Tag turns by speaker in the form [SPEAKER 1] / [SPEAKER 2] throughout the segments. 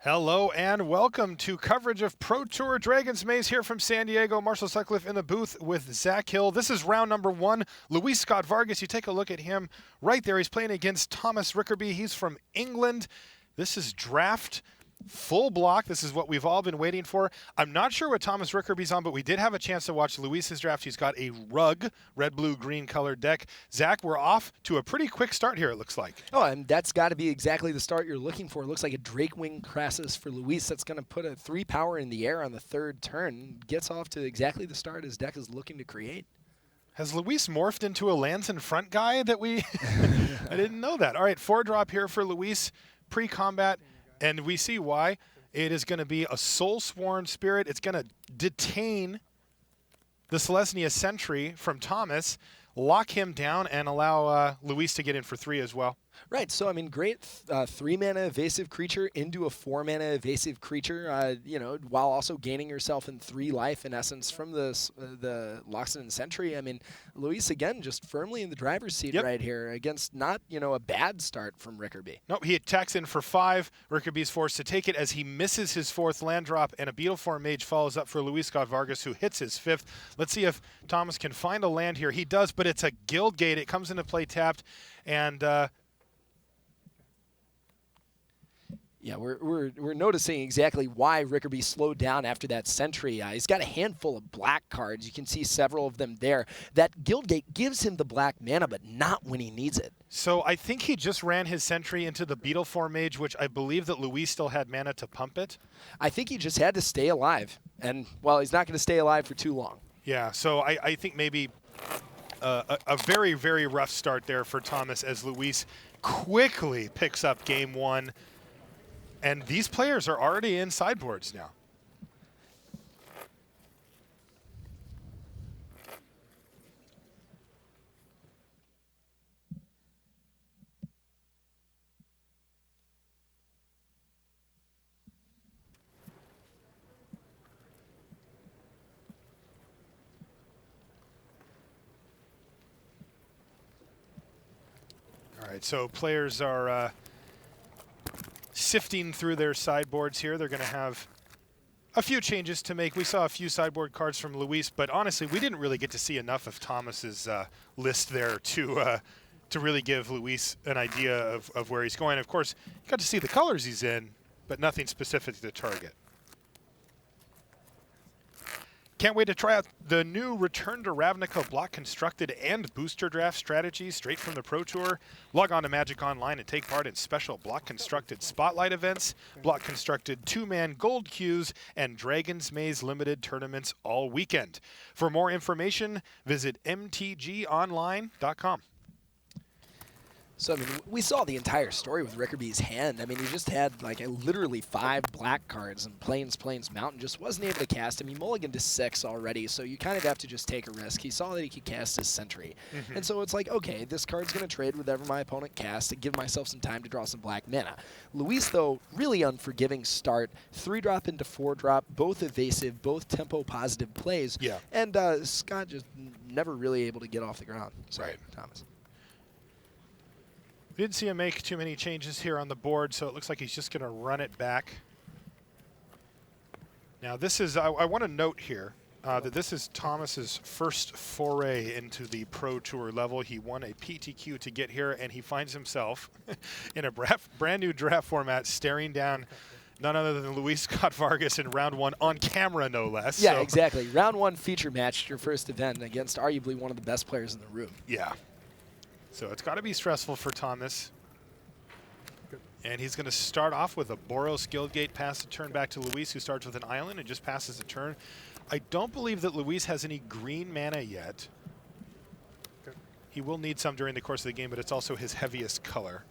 [SPEAKER 1] Hello and welcome to coverage of Pro Tour Dragon's Maze here from San Diego. Marshall Sutcliffe in the booth with Zach Hill. This is round number 1. Luis Scott Vargas, you take a look at him right there. He's playing against Thomas Rickerby. He's from England. This is draft full block. This is what we've all been waiting for. I'm not sure what Thomas Rickerby's on, but we did have a chance to watch Luis's draft. He's got a rug, red, blue, green colored deck. Zach, we're off to a pretty quick start here, it looks like.
[SPEAKER 2] Oh, and that's got to be exactly the start you're looking for. It looks like a Drakewing Crassus for Luis. That's going to put a 3 power in the air on the 3rd turn. Gets off to exactly the start his deck is looking to create.
[SPEAKER 1] Has Luis morphed into a lands in front guy that we... I didn't know that. All right, 4-drop here for Luis, pre-combat. And we see why. It is going to be a Soul-Sworn Spirit. It's going to detain the Selesnya Sentry from Thomas, lock him down, and allow Luis to get in for 3 as well.
[SPEAKER 2] Right, so I mean, great 3-mana evasive creature into a 4-mana evasive creature, you know, while also gaining yourself in 3 life in essence from the Loxodon Sentry. I mean, Luis again just firmly in the driver's seat right here against not, you know, a bad start from Rickerby.
[SPEAKER 1] Nope, he attacks in for 5. Rickerby's forced to take it as he misses his 4th land drop, and a Beetleform Mage follows up for Luis Scott Vargas, who hits his 5th. Let's see if Thomas can find a land here. He does, but it's a Guild Gate. It comes into play tapped, and
[SPEAKER 2] yeah, we're noticing exactly why Rickerby slowed down after that Sentry. He's got a handful of black cards. You can see several of them there. That Guildgate gives him the black mana, but not when he needs it.
[SPEAKER 1] So I think he just ran his Sentry into the Beetleform Mage, which I believe that Luis still had mana to pump it.
[SPEAKER 2] I think he just had to stay alive. And, well, he's not going to stay alive for too long.
[SPEAKER 1] Yeah, so I think maybe a very, very rough start there for Thomas as Luis quickly picks up game 1. And these players are already in sideboards now. All right, so players are sifting through their sideboards here. They're going to have a few changes to make. We saw a few sideboard cards from Luis, but honestly, we didn't really get to see enough of Thomas's list there to really give Luis an idea of where he's going. Of course, you got to see the colors he's in, but nothing specific to target. Can't wait to try out the new Return to Ravnica block constructed and booster draft strategies straight from the Pro Tour. Log on to Magic Online and take part in special block constructed spotlight events, block constructed 2-man gold queues, and Dragon's Maze limited tournaments all weekend. For more information, visit mtgonline.com.
[SPEAKER 2] So, I mean, we saw the entire story with Rickerby's hand. I mean, he just had, like, literally 5 black cards, and Plains Mountain just wasn't able to cast him. He mulliganed to 6 already, so you kind of have to just take a risk. He saw that he could cast his Sentry. And so it's like, okay, this card's going to trade whatever my opponent casts to give myself some time to draw some black mana. Luis, though, really unforgiving start. 3-drop into 4-drop, both evasive, both tempo-positive plays.
[SPEAKER 1] Yeah.
[SPEAKER 2] And Scott just never really able to get off the ground. Sorry, Thomas.
[SPEAKER 1] Didn't see him make too many changes here on the board, so it looks like he's just going to run it back. Now this is, I want to note here that this is Thomas's first foray into the Pro Tour level. He won a PTQ to get here, and he finds himself in a brand new draft format staring down none other than Luis Scott Vargas in round 1 on camera, no less.
[SPEAKER 2] Yeah, so. Exactly. Round 1 feature matched your first event against arguably one of the best players in the room.
[SPEAKER 1] Yeah. So it's got to be stressful for Thomas. And he's going to start off with a Boros Guildgate, pass the turn back to Luis, who starts with an island and just passes the turn. I don't believe that Luis has any green mana yet. He will need some during the course of the game, but it's also his heaviest color.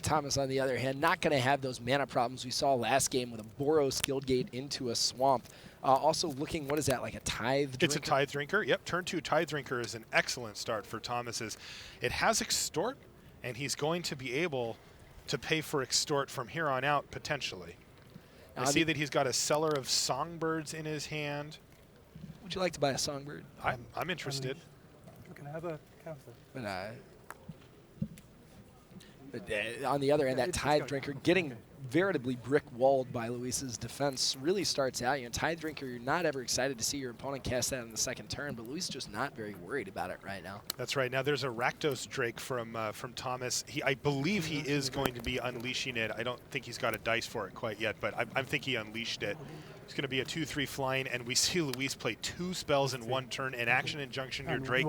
[SPEAKER 2] Thomas, on the other hand, not going to have those mana problems we saw last game with a Boros Guildgate into a Swamp. Also looking, what is that, like a Tithe Drinker?
[SPEAKER 1] It's a Tithe Drinker. Yep, turn 2 Tithe Drinker is an excellent start for Thomas's. It has Extort, and he's going to be able to pay for Extort from here on out, potentially. I see that he's got a Cellar of Songbirds in his hand.
[SPEAKER 2] Would you like to buy a Songbird?
[SPEAKER 1] I'm interested.
[SPEAKER 3] Can I have a counter?
[SPEAKER 2] But on the other end, that Tithe Drinker getting veritably brick-walled by Luis's defense really starts out. You know, Tithe Drinker, you're not ever excited to see your opponent cast that in the second turn, but Luis is just not very worried about it right now.
[SPEAKER 1] That's right. Now there's a Rakdos Drake from Thomas. I believe he is going to be unleashing it. I don't think he's got a dice for it quite yet, but I think he unleashed it. It's going to be a 2/3 flying, and we see Luis play 2 spells in 1 turn. In Action Injunction, your Drake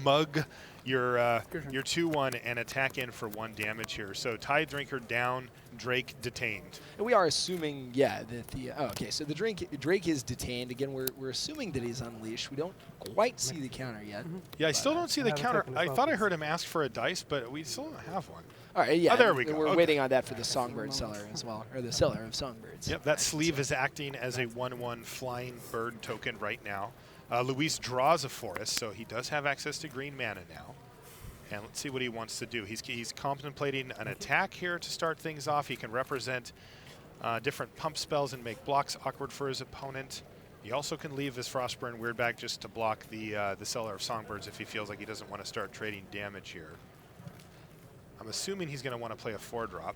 [SPEAKER 1] mug your 2/1 and attack in for 1 damage here. So Tithe Drinker down, Drake detained.
[SPEAKER 2] And we are assuming, yeah, that the okay. So the Drake is detained again. We're assuming that he's unleashed. We don't quite see the counter yet.
[SPEAKER 1] Yeah, I still don't see the counter. I thought I heard him ask for a dice, but we still don't have one.
[SPEAKER 2] All right, yeah.
[SPEAKER 1] Oh, there we go.
[SPEAKER 2] We're waiting on that for the Songbird Cellar as well, or the Cellar of Songbirds.
[SPEAKER 1] Yep, that sleeve is acting as a 1/1 flying bird token right now. Luis draws a forest, so he does have access to green mana now. And let's see what he wants to do. He's contemplating an attack here to start things off. He can represent different pump spells and make blocks awkward for his opponent. He also can leave his Frostburn Weirdback just to block the Cellar of Songbirds if he feels like he doesn't want to start trading damage here. I'm assuming he's going to want to play a 4-drop.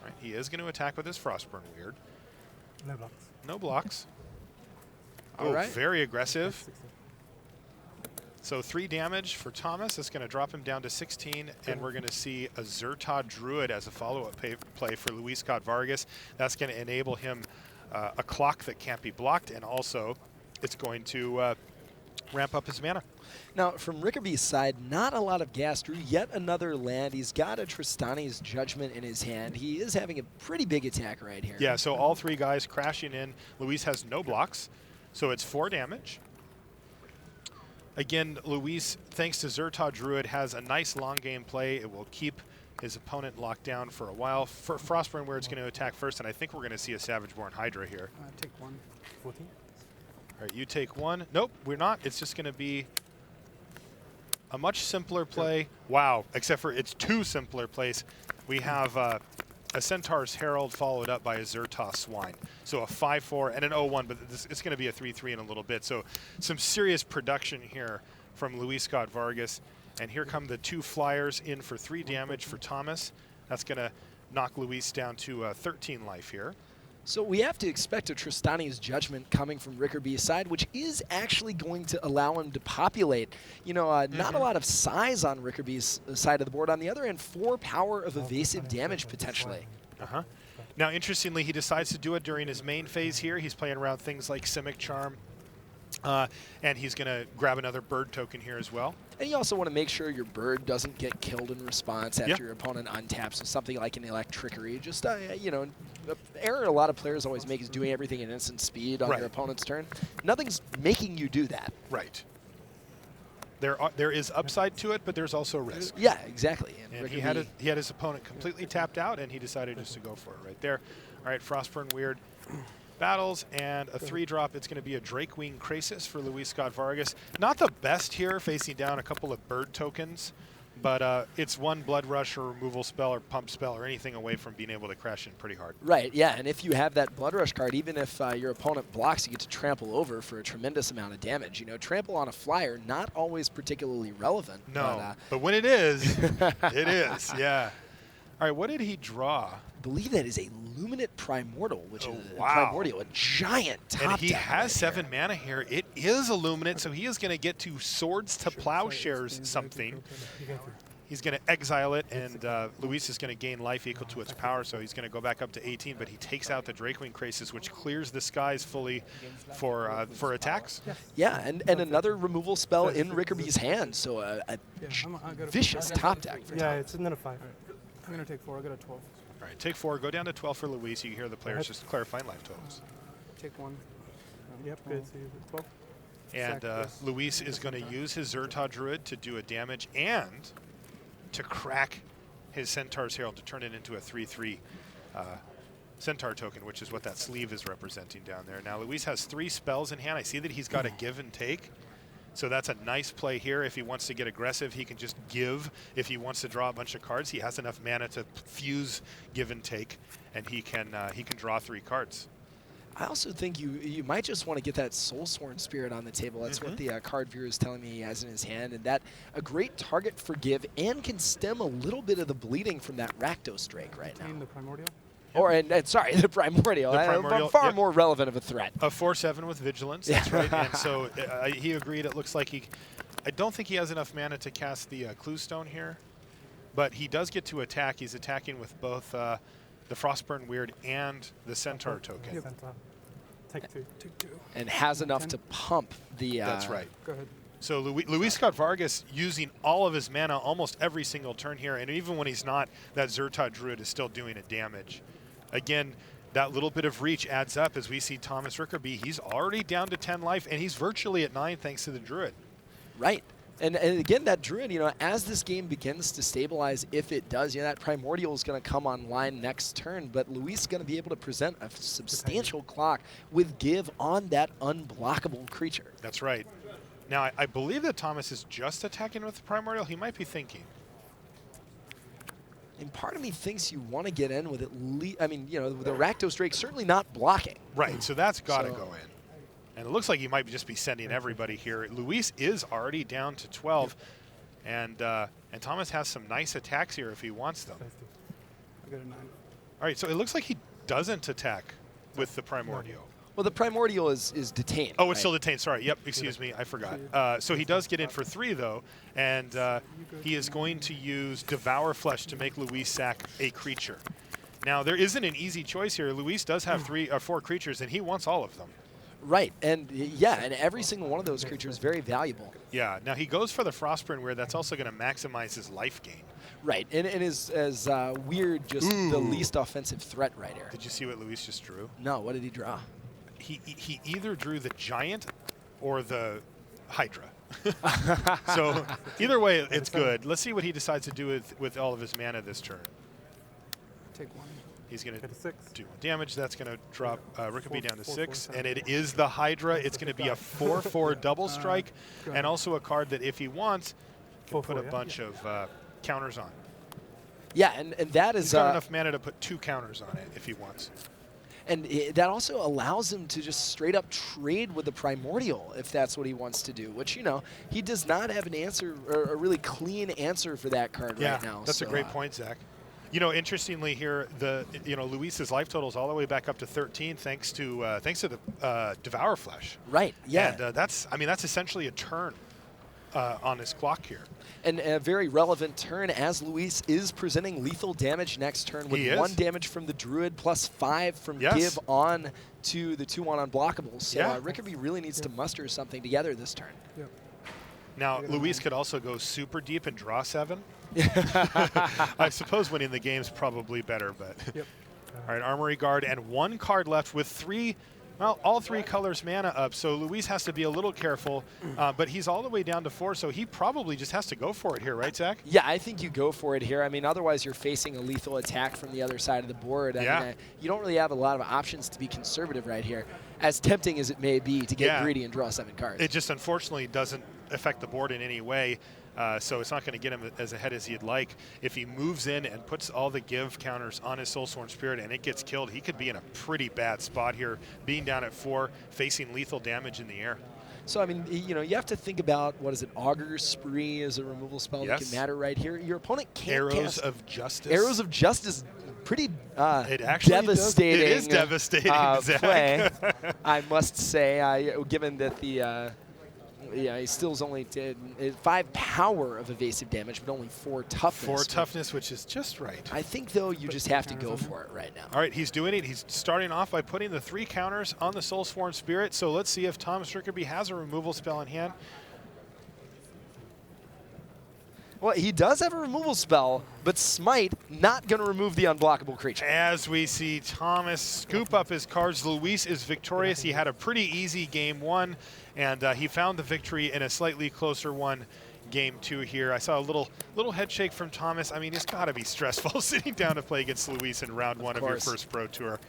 [SPEAKER 1] Right, he is going to attack with his Frostburn Weird.
[SPEAKER 3] No blocks.
[SPEAKER 1] No blocks.
[SPEAKER 2] All right.
[SPEAKER 1] Very aggressive. So 3 damage for Thomas. That's going to drop him down to 16, and we're going to see a Zerta Druid as a follow-up play for Luis Scott Vargas. That's going to enable him a clock that can't be blocked, and also it's going to ramp up his mana.
[SPEAKER 2] Now, from Rickerby's side, not a lot of gas. Drew yet another land. He's got a Tristani's Judgment in his hand. He is having a pretty big attack right here.
[SPEAKER 1] Yeah, so all 3 guys crashing in. Luis has no blocks, so it's 4 damage. Again, Luis, thanks to Zerta Druid, has a nice long game play. It will keep his opponent locked down for a while. For Frostburn, where it's going to attack first, and I think we're going to see a Savageborn Hydra here.
[SPEAKER 3] Take 1. 14.
[SPEAKER 1] All right, you take 1. Nope, we're not. It's just going to be a much simpler play. Wow, except for it's 2 simpler plays. We have a Centaur's Herald followed up by a Zerta Swine. So a 5/4 and an 0/1, but it's going to be a 3/3 in a little bit. So some serious production here from Luis Scott Vargas. And here come the 2 flyers in for 3 damage for Thomas. That's going to knock Luis down to 13 life here.
[SPEAKER 2] So we have to expect a Tristani's Judgment coming from Rickerby's side, which is actually going to allow him to populate. You know, not a lot of size on Rickerby's side of the board. On the other end, 4 power of evasive damage potentially.
[SPEAKER 1] Now, interestingly, he decides to do it during his main phase here. He's playing around things like Simic Charm. And he's going to grab another bird token here as well.
[SPEAKER 2] And you also want to make sure your bird doesn't get killed in response after your opponent untaps. So something like an Electrickery. Just, you know, the error a lot of players always make is doing everything at instant speed on your opponent's turn. Nothing's making you do that.
[SPEAKER 1] Right. There is upside to it, but there's also risk.
[SPEAKER 2] Yeah, exactly.
[SPEAKER 1] And he had his opponent completely tapped out, and he decided just to go for it right there. All right, Frostburn Weird battles, and a 3-drop. It's going to be a Drakewing Krasis for Luis Scott Vargas. Not the best here, facing down a couple of bird tokens, but it's 1 Blood Rush or removal spell or pump spell or anything away from being able to crash in pretty hard.
[SPEAKER 2] Right, yeah, and if you have that Blood Rush card, even if your opponent blocks, you get to trample over for a tremendous amount of damage. You know, trample on a flyer, not always particularly relevant.
[SPEAKER 1] No, but when it is, it is, yeah. All right, what did he draw?
[SPEAKER 2] I believe that is a Luminate Primordial, which is Primordial, a giant top
[SPEAKER 1] And he
[SPEAKER 2] deck
[SPEAKER 1] has
[SPEAKER 2] right
[SPEAKER 1] 7 mana here. It is a Luminate, so he is going to get to Swords to Plowshares something. He's going to exile it, and Luis is going to gain life equal to its power, so he's going to go back up to 18, but he takes out the Drakewing Krasis, which clears the skies fully for attacks.
[SPEAKER 2] Yeah, and another removal spell in Rickerby's hand, so a vicious top deck.
[SPEAKER 3] Yeah, it's another 5. I'm going to take 4. I got a 12.
[SPEAKER 1] All right, take 4. Go down to 12 for Luis. You can hear the players just clarifying life totals.
[SPEAKER 3] Take 1. Yep, good. So 12.
[SPEAKER 1] And
[SPEAKER 3] Exactly.
[SPEAKER 1] Luis is going to use his Zerta Druid to do a damage and to crack his Centaur's Herald to turn it into a 3/3 Centaur token, which is what that sleeve is representing down there. Now Luis has 3 spells in hand. I see that he's got a give and take. So that's a nice play here. If he wants to get aggressive, he can just give. If he wants to draw a bunch of cards, he has enough mana to fuse give and take, and he can draw 3 cards.
[SPEAKER 2] I also think you might just want to get that Soulsworn Spirit on the table. That's what the card viewer is telling me he has in his hand, and that a great target for give and can stem a little bit of the bleeding from that Rakdos Drake right now.
[SPEAKER 3] The Primordial.
[SPEAKER 2] Or, and sorry, the Primordial.
[SPEAKER 1] The Primordial,
[SPEAKER 2] far
[SPEAKER 1] yep.
[SPEAKER 2] more relevant of a threat.
[SPEAKER 1] A 4/7 with Vigilance, that's right. And so he agreed. It looks like I don't think he has enough mana to cast the Clue Stone here, but he does get to attack. He's attacking with both the Frostburn Weird and the Centaur token.
[SPEAKER 3] Yep. Take 2. Take 2.
[SPEAKER 2] And has enough to pump the...
[SPEAKER 1] That's right.
[SPEAKER 3] Go ahead.
[SPEAKER 1] So Luis Scott Vargas using all of his mana almost every single turn here, and even when he's not, that Zerta Druid is still doing a damage. Again, that little bit of reach adds up as we see Thomas Rickerby. He's already down to 10 life, and he's virtually at 9 thanks to the Druid.
[SPEAKER 2] Right. And again, that Druid, as this game begins to stabilize, if it does, that Primordial is going to come online next turn, but Luis is going to be able to present a substantial clock with give on that unblockable creature.
[SPEAKER 1] That's right. Now, I believe that Thomas is just attacking with the Primordial. He might be thinking.
[SPEAKER 2] And part of me thinks you want to get in with at least, the Rakdos Drake certainly not blocking.
[SPEAKER 1] Right, so that's got to go in. And it looks like he might just be sending everybody here. Luis is already down to 12, and Thomas has some nice attacks here if he wants them.
[SPEAKER 3] I got a 9.
[SPEAKER 1] All right, so it looks like he doesn't attack with the Primordial.
[SPEAKER 2] Well, the Primordial is detained.
[SPEAKER 1] Oh, it's still detained. Sorry. Yep, excuse me. I forgot. So he does get in for 3, though, and he is going to use Devour Flesh to make Luis sack a creature. Now, there isn't an easy choice here. Luis does have 3 or 4 creatures, and he wants all of them.
[SPEAKER 2] Right, and and every single one of those creatures is very valuable.
[SPEAKER 1] Yeah, now he goes for the Frostburn Weird. That's also going to maximize his life gain.
[SPEAKER 2] Right, and is as weird, just the least offensive threat right here.
[SPEAKER 1] Did you see what Luis just drew?
[SPEAKER 2] No, what did he draw?
[SPEAKER 1] He either drew the Giant or the Hydra. So either way, it's good. Let's see what he decides to do with all of his mana this turn.
[SPEAKER 3] Take 1.
[SPEAKER 1] He's going to
[SPEAKER 3] Get a 6.
[SPEAKER 1] do 1 damage. That's going to drop Rickaby down to 6.
[SPEAKER 3] 4,
[SPEAKER 1] And it is the Hydra. It's going to be a 4/4 double strike, and also a card that if he wants, can put a bunch of counters on.
[SPEAKER 2] Yeah, and that is...
[SPEAKER 1] He's got enough mana to put 2 counters on it if he wants.
[SPEAKER 2] And that also allows him to just straight up trade with the Primordial if that's what he wants to do, which, he does not have an answer, or a really clean answer for that card right now.
[SPEAKER 1] That's a great point, Zach. Interestingly here, Luis's life total is all the way back up to 13 thanks to the Devour Flesh.
[SPEAKER 2] Right, yeah.
[SPEAKER 1] And that's essentially a turn on his clock here.
[SPEAKER 2] And a very relevant turn as Luis is presenting lethal damage next turn with 1 damage from the Druid plus 5 from give on to the 2/1 unblockables. So Rickerby really needs to muster something together this turn.
[SPEAKER 3] Yep.
[SPEAKER 1] Now, Luis could also go super deep and draw 7. I suppose winning the game's probably better, but...
[SPEAKER 3] Yep.
[SPEAKER 1] All right, Armory Guard, and 1 card left with 3... Well, all 3 colors mana up, so Luis has to be a little careful, but he's all the way down to 4, so he probably just has to go for it here, right, Zach?
[SPEAKER 2] Yeah, I think you go for it here. I mean, otherwise you're facing a lethal attack from the other side of the board. I mean, you don't really have a lot of options to be conservative right here, as tempting as it may be to get greedy and draw 7 cards.
[SPEAKER 1] It just unfortunately doesn't affect the board in any way. So it's not going to get him as ahead as he'd like. If he moves in and puts all the give counters on his Soulsworn Spirit and it gets killed, he could be in a pretty bad spot here, being down at 4, facing lethal damage in the air.
[SPEAKER 2] So, I mean, you have to think about, Augur Spree is a removal spell that can matter right here. Your opponent can't
[SPEAKER 1] Arrows of Justice.
[SPEAKER 2] Arrows of Justice, pretty
[SPEAKER 1] it actually
[SPEAKER 2] devastating.
[SPEAKER 1] It is devastating,
[SPEAKER 2] play, I must say, given that the... he still's only 5 power of evasive damage, but only 4 toughness.
[SPEAKER 1] 4 toughness, which is just right.
[SPEAKER 2] I think, though, you just have to go for it right now.
[SPEAKER 1] All right, he's doing it. He's starting off by putting the 3 counters on the Soulsworn Spirit. So let's see if Thomas Rickerby has a removal spell in hand.
[SPEAKER 2] Well, he does have a removal spell, but Smite not going to remove the unblockable creature.
[SPEAKER 1] As we see Thomas scoop up his cards, Luis is victorious. He had a pretty easy game 1, and he found the victory in a slightly closer one. Game 2 here. I saw a little head shake from Thomas. I mean, it's got to be stressful sitting down to play against Luis in round 1 of your first Pro Tour.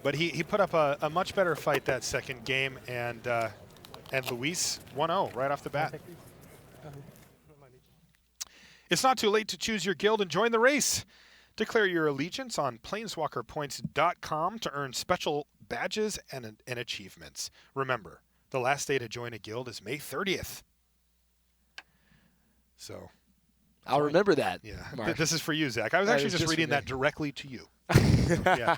[SPEAKER 1] But he put up a much better fight that second game, and Luis 1-0 right off the bat. It's not too late to choose your guild and join the race. Declare your allegiance on planeswalkerpoints.com to earn special badges and achievements. Remember, the last day to join a guild is May 30th. So,
[SPEAKER 2] I'll remember that.
[SPEAKER 1] Yeah,
[SPEAKER 2] Mark.
[SPEAKER 1] this is for you, Zach. I was actually just reading that directly to you. Yeah.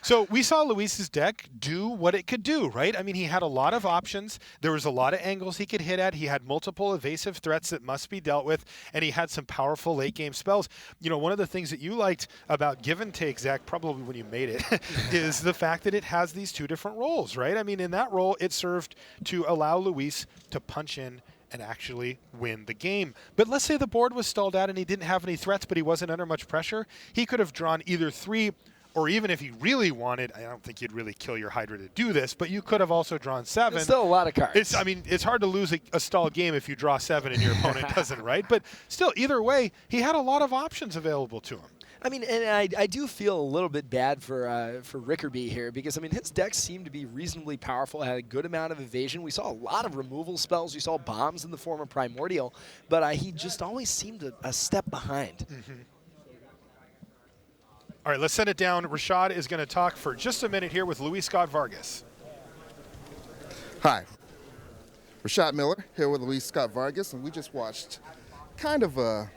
[SPEAKER 1] So we saw Luis's deck do what it could do, right? I mean, he had a lot of options. There was a lot of angles he could hit at. He had multiple evasive threats that must be dealt with, and he had some powerful late-game spells. You know, one of the things that you liked about Give and Take, Zach, probably when you made it, is the fact that it has these two different roles, right? I mean, in that role, it served to allow Luis to punch in and actually win the game. But let's say the board was stalled out and he didn't have any threats, but he wasn't under much pressure. He could have drawn either 3, or even if he really wanted, I don't think you'd really kill your Hydra to do this, but you could have also drawn 7.
[SPEAKER 2] There's still a lot of cards.
[SPEAKER 1] I mean, it's hard to lose a stalled game if you draw 7 and your opponent doesn't, right? But still, either way, he had a lot of options available to him.
[SPEAKER 2] I mean, and I do feel a little bit bad for Rickerby here because, I mean, his decks seem to be reasonably powerful, had a good amount of evasion. We saw a lot of removal spells. We saw bombs in the form of Primordial, but he just always seemed a step behind.
[SPEAKER 1] Mm-hmm. All right, let's send it down. Rashad is going to talk for just a minute here with Luis Scott Vargas.
[SPEAKER 4] Hi, Rashad Muller here with Luis Scott Vargas, and we just watched kind of a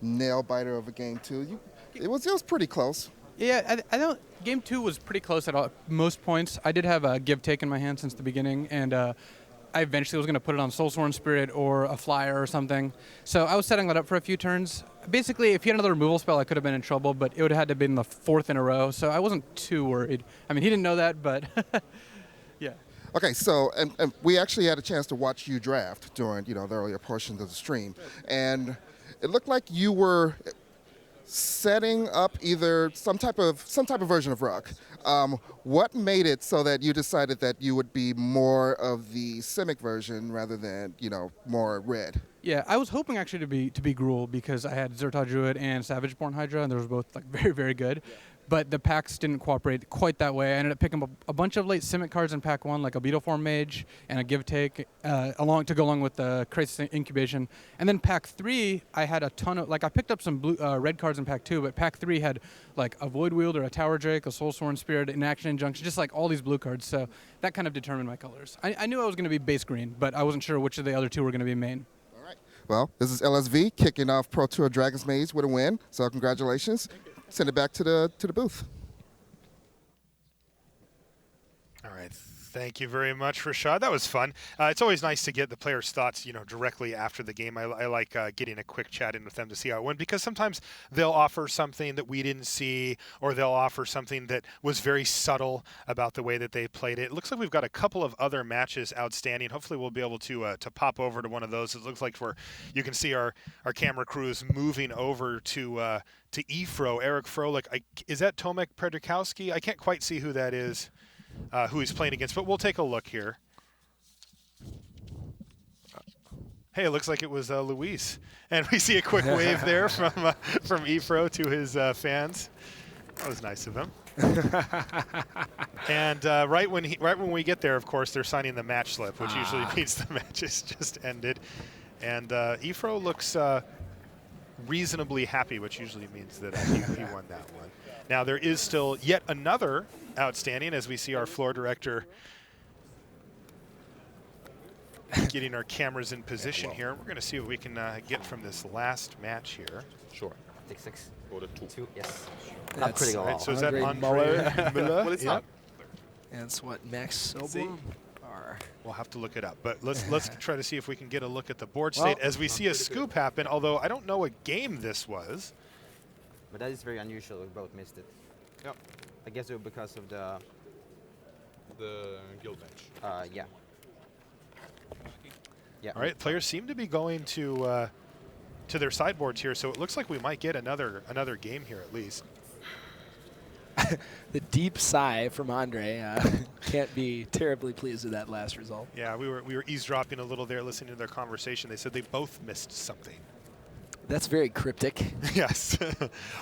[SPEAKER 4] nail-biter of a game 2. It was pretty close.
[SPEAKER 3] Yeah, I don't. Game 2 was pretty close at most points. I did have a give take in my hand since the beginning, and I eventually was going to put it on Soulsworn Spirit or a flyer or something. So I was setting that up for a few turns. Basically, if he had another removal spell, I could have been in trouble, but it would have had to have been the 4th in a row. So I wasn't too worried. I mean, he didn't know that, but yeah.
[SPEAKER 4] Okay, so and we actually had a chance to watch you draft during the earlier portions of the stream, and it looked like you were setting up either some type of version of Ruck. What made it so that you decided that you would be more of the Simic version rather than more red?
[SPEAKER 3] Yeah, I was hoping actually to be Gruul because I had Zertal Druid and Savageborn Hydra, and they were both like very, very good. Yeah. But the packs didn't cooperate quite that way. I ended up picking up a bunch of late Simic cards in pack 1, like a Beetleform Mage and a Give Take, to go along with the Crisis Incubation. And then pack 3, I had a ton of, I picked up some blue, red cards in pack 2, but pack 3 had like a Void Wielder, a Tower Drake, a Soulsworn Spirit, an Action Injunction, just like all these blue cards. So that kind of determined my colors. I knew I was going to be base green, but I wasn't sure which of the other 2 were going to be main.
[SPEAKER 4] All right. Well, this is LSV kicking off Pro Tour Dragon's Maze with a win. So congratulations. Send it back to the booth.
[SPEAKER 1] All right. Thank you very much, Rashad. That was fun. It's always nice to get the players' thoughts, directly after the game. I like getting a quick chat in with them to see how it went, because sometimes they'll offer something that we didn't see, or they'll offer something that was very subtle about the way that they played it. It looks like we've got a couple of other matches outstanding. Hopefully we'll be able to pop over to one of those. It looks like you can see our camera crews moving over to Efro. Eric Froelich. Is that Tomek Predrikowski? I can't quite see who that is. Who he's playing against, but we'll take a look here. Hey, it looks like it was Luis, and we see a quick wave there from Efro to his fans. That was nice of him. And right when we get there, of course, they're signing the match slip, which usually means the match is just ended. And Efro looks reasonably happy, which usually means that he won that one. Now, there is still yet another outstanding, as we see our floor director getting our cameras in position here. We're going to see what we can get from this last match here.
[SPEAKER 5] Sure. Take 6. Order 2. Yes.
[SPEAKER 2] Not pretty
[SPEAKER 1] All
[SPEAKER 2] well.
[SPEAKER 1] right, so is that Andre
[SPEAKER 2] Muller?
[SPEAKER 1] Muller?
[SPEAKER 5] Well, it's
[SPEAKER 1] Yeah.
[SPEAKER 5] not.
[SPEAKER 2] That's what Max Sjoblom are.
[SPEAKER 1] We'll have to look it up, but let's try to see if we can get a look at the board state as we see a scoop happen, although I don't know what game this was.
[SPEAKER 6] But that is very unusual. We both missed it.
[SPEAKER 5] Yep.
[SPEAKER 6] I guess it was because of the
[SPEAKER 5] The guild match.
[SPEAKER 6] yeah. Yeah.
[SPEAKER 1] All right, players seem to be going to their sideboards here, so it looks like we might get another game here at least.
[SPEAKER 2] The deep sigh from Andre. Can't be terribly pleased with that last result.
[SPEAKER 1] Yeah, we were eavesdropping a little there, listening to their conversation. They said they both missed something.
[SPEAKER 2] That's very cryptic.
[SPEAKER 1] Yes,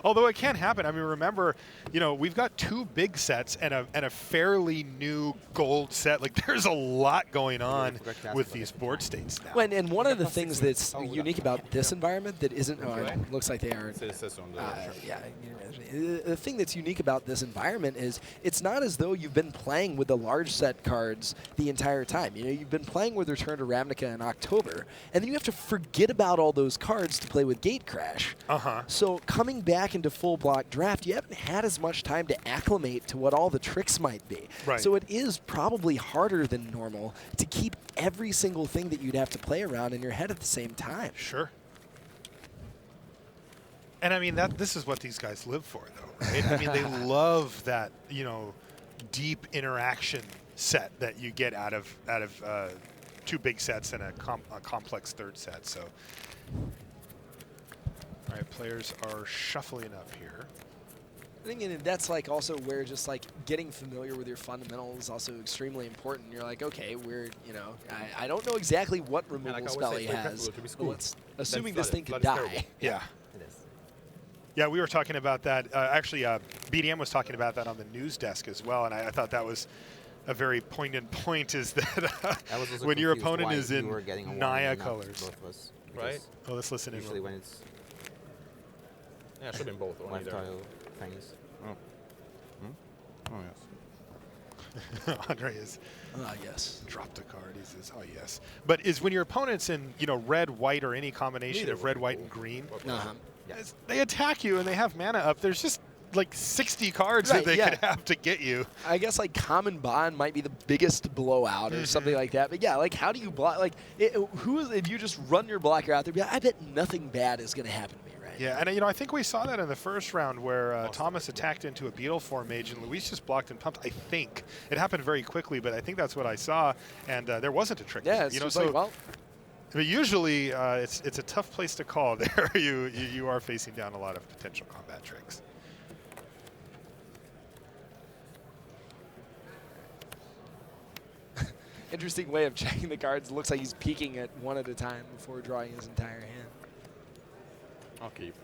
[SPEAKER 1] although it can happen. I mean, remember, we've got 2 big sets and a fairly new gold set. Like, there's a lot going on with these board states now.
[SPEAKER 2] And one of the things that's unique about this environment that isn't, looks like they are, the thing that's unique about this environment is it's not as though you've been playing with the large set cards the entire time. You've been playing with Return to Ravnica in October, and then you have to forget about all those cards to play with Gate Crash. So coming back into full block draft, you haven't had as much time to acclimate to what all the tricks might be.
[SPEAKER 1] Right.
[SPEAKER 2] So it is probably harder than normal to keep every single thing that you'd have to play around in your head at the same time.
[SPEAKER 1] Sure. And I mean, this is what these guys live for, though, right? I mean, they love that, deep interaction set that you get out of 2 big sets and a complex third set. So, all right, players are shuffling up here.
[SPEAKER 2] I think that's like also where just like getting familiar with your fundamentals is also extremely important. You're like, okay, I don't know exactly what removal spell he has. Assuming this thing can die.
[SPEAKER 1] Yeah.
[SPEAKER 6] It is.
[SPEAKER 1] Yeah, we were talking about that. Actually, BDM was talking about that on the news desk as well, and I thought that was a very poignant point, is that when your opponent is in Naya colors.
[SPEAKER 5] Right?
[SPEAKER 1] Oh, let's listen in.
[SPEAKER 6] Usually when it's
[SPEAKER 5] Yeah, it should have been both. Or neither.
[SPEAKER 6] lifestyle things.
[SPEAKER 5] Oh, yes.
[SPEAKER 1] Andre has
[SPEAKER 2] Yes.
[SPEAKER 1] dropped a card. He says, "Oh yes." But is when your opponent's in, red, white, or any combination
[SPEAKER 5] Neither
[SPEAKER 1] of
[SPEAKER 5] would
[SPEAKER 1] red,
[SPEAKER 5] be
[SPEAKER 1] white,
[SPEAKER 5] cool.
[SPEAKER 1] and green,
[SPEAKER 2] Yes.
[SPEAKER 1] they attack you and they have mana up. There's just like 60 cards
[SPEAKER 2] Right,
[SPEAKER 1] that they
[SPEAKER 2] yeah.
[SPEAKER 1] could have to get you.
[SPEAKER 2] I guess like Common Bond might be the biggest blowout or something like that. But yeah, like how do you block? Like if you just run your blocker out there, be like, I bet nothing bad is going to happen to me, right?
[SPEAKER 1] Yeah, and I think we saw that in the first round where Thomas attacked into a Beetle Form Mage and Luis just blocked and pumped. I think it happened very quickly, but I think that's what I saw, and there wasn't a trick.
[SPEAKER 2] Yeah, it's just like, well,
[SPEAKER 1] But usually it's a tough place to call there. You are facing down a lot of potential combat tricks.
[SPEAKER 2] interesting way of checking the cards. It looks like he's peeking at one at a time before drawing his entire hand.
[SPEAKER 5] I'll keep.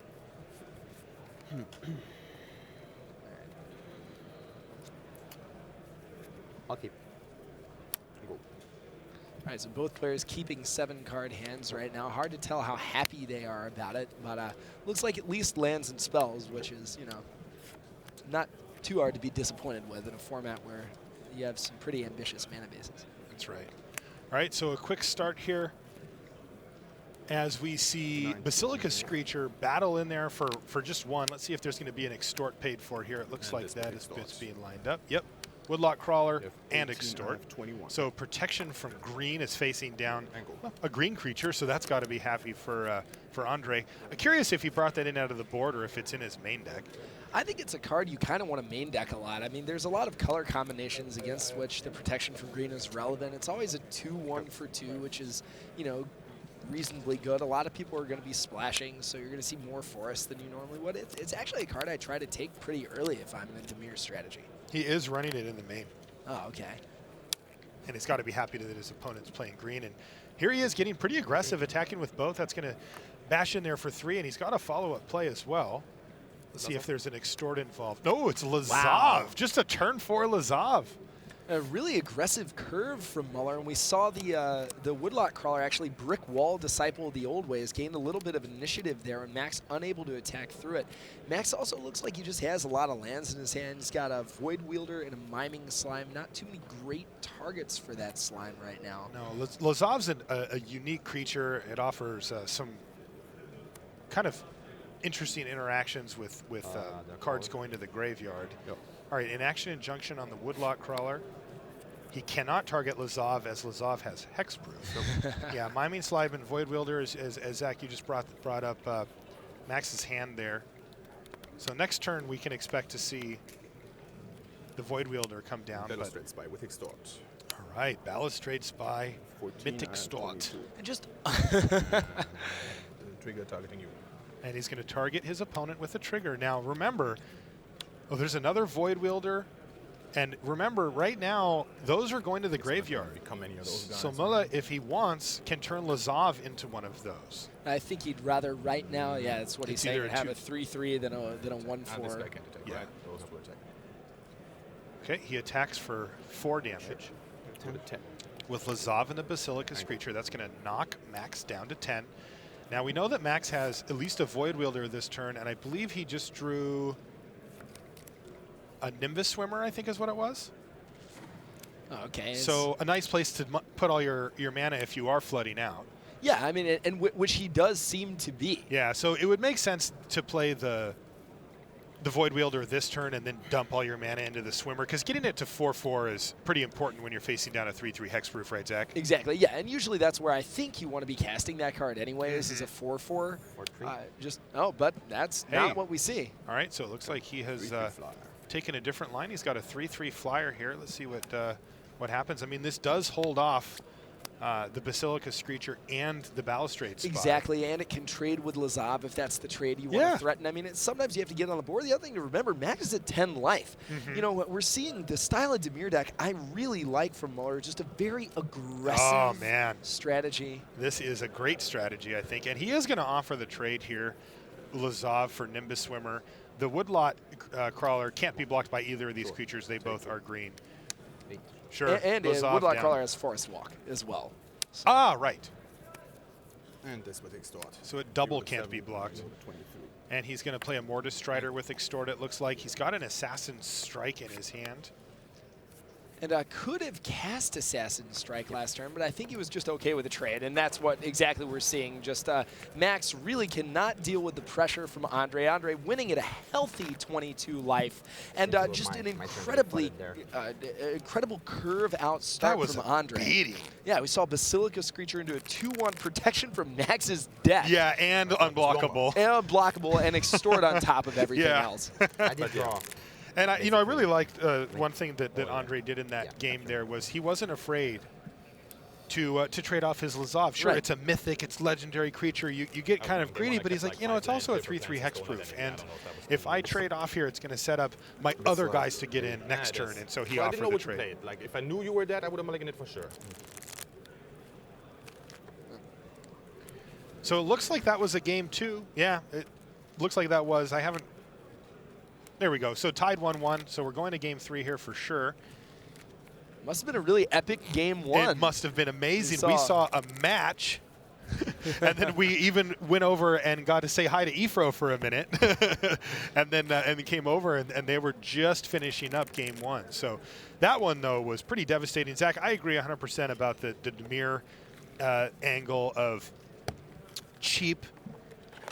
[SPEAKER 6] I'll keep.
[SPEAKER 5] Go.
[SPEAKER 2] All right, so both players keeping 7-card hands right now. Hard to tell how happy they are about it, but looks like at least lands and spells, which is, not too hard to be disappointed with in a format where you have some pretty ambitious mana bases.
[SPEAKER 1] That's right. All right, so a quick start here as we see Basilica Screecher battle in there for just one. Let's see if there's going to be an extort paid for here. It looks
[SPEAKER 5] And
[SPEAKER 1] like
[SPEAKER 5] this
[SPEAKER 1] that
[SPEAKER 5] big
[SPEAKER 1] is
[SPEAKER 5] extorts.
[SPEAKER 1] being lined up. Yep. Woodlock Crawler
[SPEAKER 5] You have
[SPEAKER 1] and
[SPEAKER 5] 18
[SPEAKER 1] extort.
[SPEAKER 5] out of 21.
[SPEAKER 1] So protection from green is facing down
[SPEAKER 5] Angle.
[SPEAKER 1] a green creature, so that's got to be happy for Andre. I'm curious if he brought that in out of the board or if it's in his main deck.
[SPEAKER 2] I think it's a card you kind of want to main deck a lot. I mean, there's a lot of color combinations against which the protection from green is relevant. It's always a 2-1 for 2, which is, reasonably good. A lot of people are going to be splashing, so you're going to see more forest than you normally would. It's actually a card I try to take pretty early if I'm in a Demir strategy.
[SPEAKER 1] He is running it in the main.
[SPEAKER 2] Oh, okay.
[SPEAKER 1] And he's got to be happy that his opponent's playing green. And here he is getting pretty aggressive, attacking with both. That's going to bash in there for 3, and he's got a follow-up play as well. Let's see if there's an extort involved. No, it's Lazov.
[SPEAKER 2] Wow.
[SPEAKER 1] Just a turn 4 Lazov.
[SPEAKER 2] A really aggressive curve from Muller, and we saw the Woodlock Crawler actually brick wall Disciple of the Old Ways, gained a little bit of initiative there, and Max unable to attack through it. Max also looks like he just has a lot of lands in his hand. He's got a Void Wielder and a Miming Slime. Not too many great targets for that slime right now.
[SPEAKER 1] No, Lazov's a unique creature. It offers some kind of interesting interactions with cards going to the graveyard.
[SPEAKER 5] Yep.
[SPEAKER 1] All right, Inaction Injunction on the Woodlock Crawler. He cannot target Lazov as Lazov has Hexproof. Yeah, Miming Slime and Void Wielder, as Zach, you just brought up Max's hand there. So next turn we can expect to see the Void Wielder come down.
[SPEAKER 5] Better
[SPEAKER 1] But
[SPEAKER 5] straight spy with extort.
[SPEAKER 1] All right, Balustrade Spy,
[SPEAKER 5] 14
[SPEAKER 1] Mythic
[SPEAKER 5] and
[SPEAKER 1] Stot.
[SPEAKER 5] 22.
[SPEAKER 2] And just
[SPEAKER 5] Trigger targeting you.
[SPEAKER 1] And he's going to target his opponent with a trigger. Now, remember, there's another Void Wielder. And remember, right now, those are going to the graveyard.
[SPEAKER 5] Become any of those guys.
[SPEAKER 1] So Muller, if he wants, can turn Lazav into one of those.
[SPEAKER 2] I think he'd rather right now, yeah, that's what he's
[SPEAKER 1] It's
[SPEAKER 2] saying,
[SPEAKER 1] either a
[SPEAKER 2] have
[SPEAKER 1] two-
[SPEAKER 2] a 3/3 than a 1/4.
[SPEAKER 5] And this guy can't attack,
[SPEAKER 1] Yeah.
[SPEAKER 5] right? Those two attack.
[SPEAKER 1] Okay, he attacks for 4 damage.
[SPEAKER 5] To the 10.
[SPEAKER 1] With Lazav and the Basilica's creature, that's going to knock Max down to 10. Now, we know that Max has at least a Void Wielder this turn, and I believe he just drew a Nimbus Swimmer, I think is what it was.
[SPEAKER 2] Okay.
[SPEAKER 1] So a nice place to put all your mana if you are flooding out.
[SPEAKER 2] Yeah, I mean, and which he does seem to be.
[SPEAKER 1] Yeah, so it would make sense to play the Void Wielder this turn and then dump all your mana into the Swimmer, because getting it to 4/4 is pretty important when you're facing down a 3/3 hexproof, right, Zach?
[SPEAKER 2] Exactly, yeah, and usually that's where I think you want to be casting that card anyways, is a 4/4.
[SPEAKER 5] Or 3.
[SPEAKER 2] But that's
[SPEAKER 1] Hey.
[SPEAKER 2] not what we see.
[SPEAKER 1] All right, so it looks like he has
[SPEAKER 5] 3/3 flyer.
[SPEAKER 1] taken a different line. He's got a 3/3 flyer here. Let's see what happens. I mean, this does hold off the Basilica Screecher and the Balustrade Spy.
[SPEAKER 2] Exactly, and it can trade with Lazav if that's the trade you want
[SPEAKER 1] Yeah.
[SPEAKER 2] to threaten. I mean, sometimes you have to get on the board. The other thing to remember, Max is at 10 life.
[SPEAKER 1] Mm-hmm.
[SPEAKER 2] You know, we're seeing the style of Dimir deck I really like from Muller, just a very aggressive
[SPEAKER 1] Oh, man.
[SPEAKER 2] strategy.
[SPEAKER 1] This is a great strategy, I think. And he is going to offer the trade here, Lazav for Nimbus Swimmer. The Woodlot Crawler can't be blocked by either of these creatures. They both are green.
[SPEAKER 5] 8.
[SPEAKER 1] Sure,
[SPEAKER 2] And
[SPEAKER 1] Lazav
[SPEAKER 2] Woodlock
[SPEAKER 1] down.
[SPEAKER 2] Crawler has Forest Walk as well.
[SPEAKER 1] Ah, right.
[SPEAKER 5] And this with Extort.
[SPEAKER 1] So it double can't be blocked.
[SPEAKER 5] 23.
[SPEAKER 1] And he's going to play a Mortis Strider with Extort, it looks like. He's got an Assassin's Strike in his hand.
[SPEAKER 2] And could have cast Assassin's Strike last turn, but I think he was just okay with the trade, and that's what exactly we're seeing. Just Max really cannot deal with the pressure from Andre. Andre winning at a healthy 22 life, and
[SPEAKER 6] Seems a
[SPEAKER 2] just
[SPEAKER 6] little
[SPEAKER 2] an
[SPEAKER 6] my turn
[SPEAKER 2] incredibly
[SPEAKER 6] flooded
[SPEAKER 2] incredible curve out
[SPEAKER 1] That
[SPEAKER 2] start
[SPEAKER 1] was
[SPEAKER 2] from
[SPEAKER 1] a
[SPEAKER 2] Andre.
[SPEAKER 1] beating.
[SPEAKER 2] Yeah, we saw Basilica Screecher into a 2/1 protection from Max's death.
[SPEAKER 1] Yeah, and unblockable.
[SPEAKER 2] And unblockable and Extort on top of everything
[SPEAKER 1] Yeah.
[SPEAKER 2] else.
[SPEAKER 6] I did draw.
[SPEAKER 1] And I really liked one thing that Andre did in that game there was he wasn't afraid to trade off his Lazav. Sure,
[SPEAKER 2] Right.
[SPEAKER 1] it's a mythic, it's legendary creature. You get kind of greedy, but he's like, it's also a 3/3 hexproof. And if I trade off here, it's going to set up my other guys to get in next turn. And so he
[SPEAKER 5] I
[SPEAKER 1] offered
[SPEAKER 5] didn't know
[SPEAKER 1] the
[SPEAKER 5] what you
[SPEAKER 1] trade.
[SPEAKER 5] played. Like, if I knew you were dead, I would have mulliganed it for sure.
[SPEAKER 1] So it looks like that was a game 2. Yeah, it looks like that was. I haven't. There we go. So tied 1-1. So we're going to game 3 here for sure.
[SPEAKER 2] Must have been a really epic game 1.
[SPEAKER 1] It must have been amazing.
[SPEAKER 2] We
[SPEAKER 1] We
[SPEAKER 2] saw-
[SPEAKER 1] saw a match. And then we even went over and got to say hi to Ifro for a minute. and then came over and they were just finishing up game 1. So that one, though, was pretty devastating. Zach, I agree 100% about the Dimir angle of cheap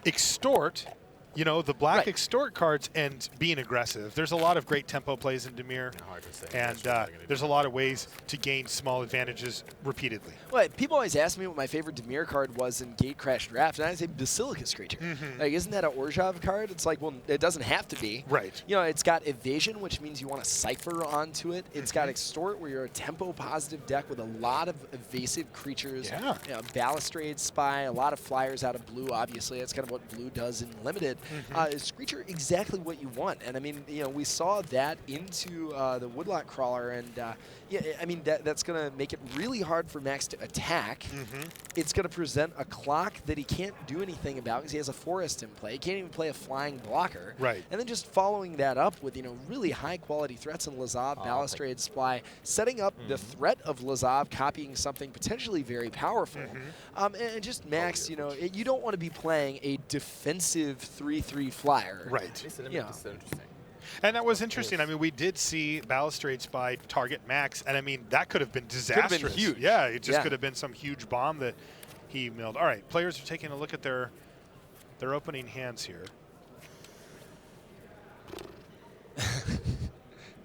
[SPEAKER 1] Extort, the black
[SPEAKER 2] Right.
[SPEAKER 1] Extort cards, and being aggressive. There's a lot of great tempo plays in Dimir,
[SPEAKER 5] Hard to say.
[SPEAKER 1] and
[SPEAKER 5] That's what I'm gonna
[SPEAKER 1] there's
[SPEAKER 5] do.
[SPEAKER 1] a lot of ways to gain small advantages repeatedly.
[SPEAKER 2] Well, people always ask me what my favorite Dimir card was in Gate Crash Draft, and I say Basilica Screecher. Like, isn't that an Orzhov card? It's like, well, it doesn't have to be.
[SPEAKER 1] Right.
[SPEAKER 2] It's got Evasion, which means you want to Cipher onto it. It's got Extort, where you're a tempo-positive deck with a lot of evasive creatures.
[SPEAKER 1] Yeah.
[SPEAKER 2] Balustrade Spy, a lot of flyers out of blue, obviously. That's kind of what blue does in Limited. Screecher, exactly what you want. And, I mean, we saw that into the Woodlock Crawler, and, I mean, that's going to make it really hard for Max to attack. It's going to present a clock that he can't do anything about because he has a forest in play. He can't even play a flying blocker.
[SPEAKER 1] Right.
[SPEAKER 2] And then just following that up with, really high-quality threats in Lazav, Balustrade Spy, setting up the threat of Lazav copying something potentially very powerful. And just Max, you don't want to be playing a defensive 3/3 flyer.
[SPEAKER 1] Right.
[SPEAKER 5] This is
[SPEAKER 2] Yeah.
[SPEAKER 5] interesting.
[SPEAKER 1] And that was interesting. I mean, we did see Balustrade Spy target Max, and I mean, that could have been disastrous.
[SPEAKER 2] huge.
[SPEAKER 1] Yeah, it just
[SPEAKER 2] Yeah.
[SPEAKER 1] could have been some huge bomb that he milled. All right, players are taking a look at their opening hands here.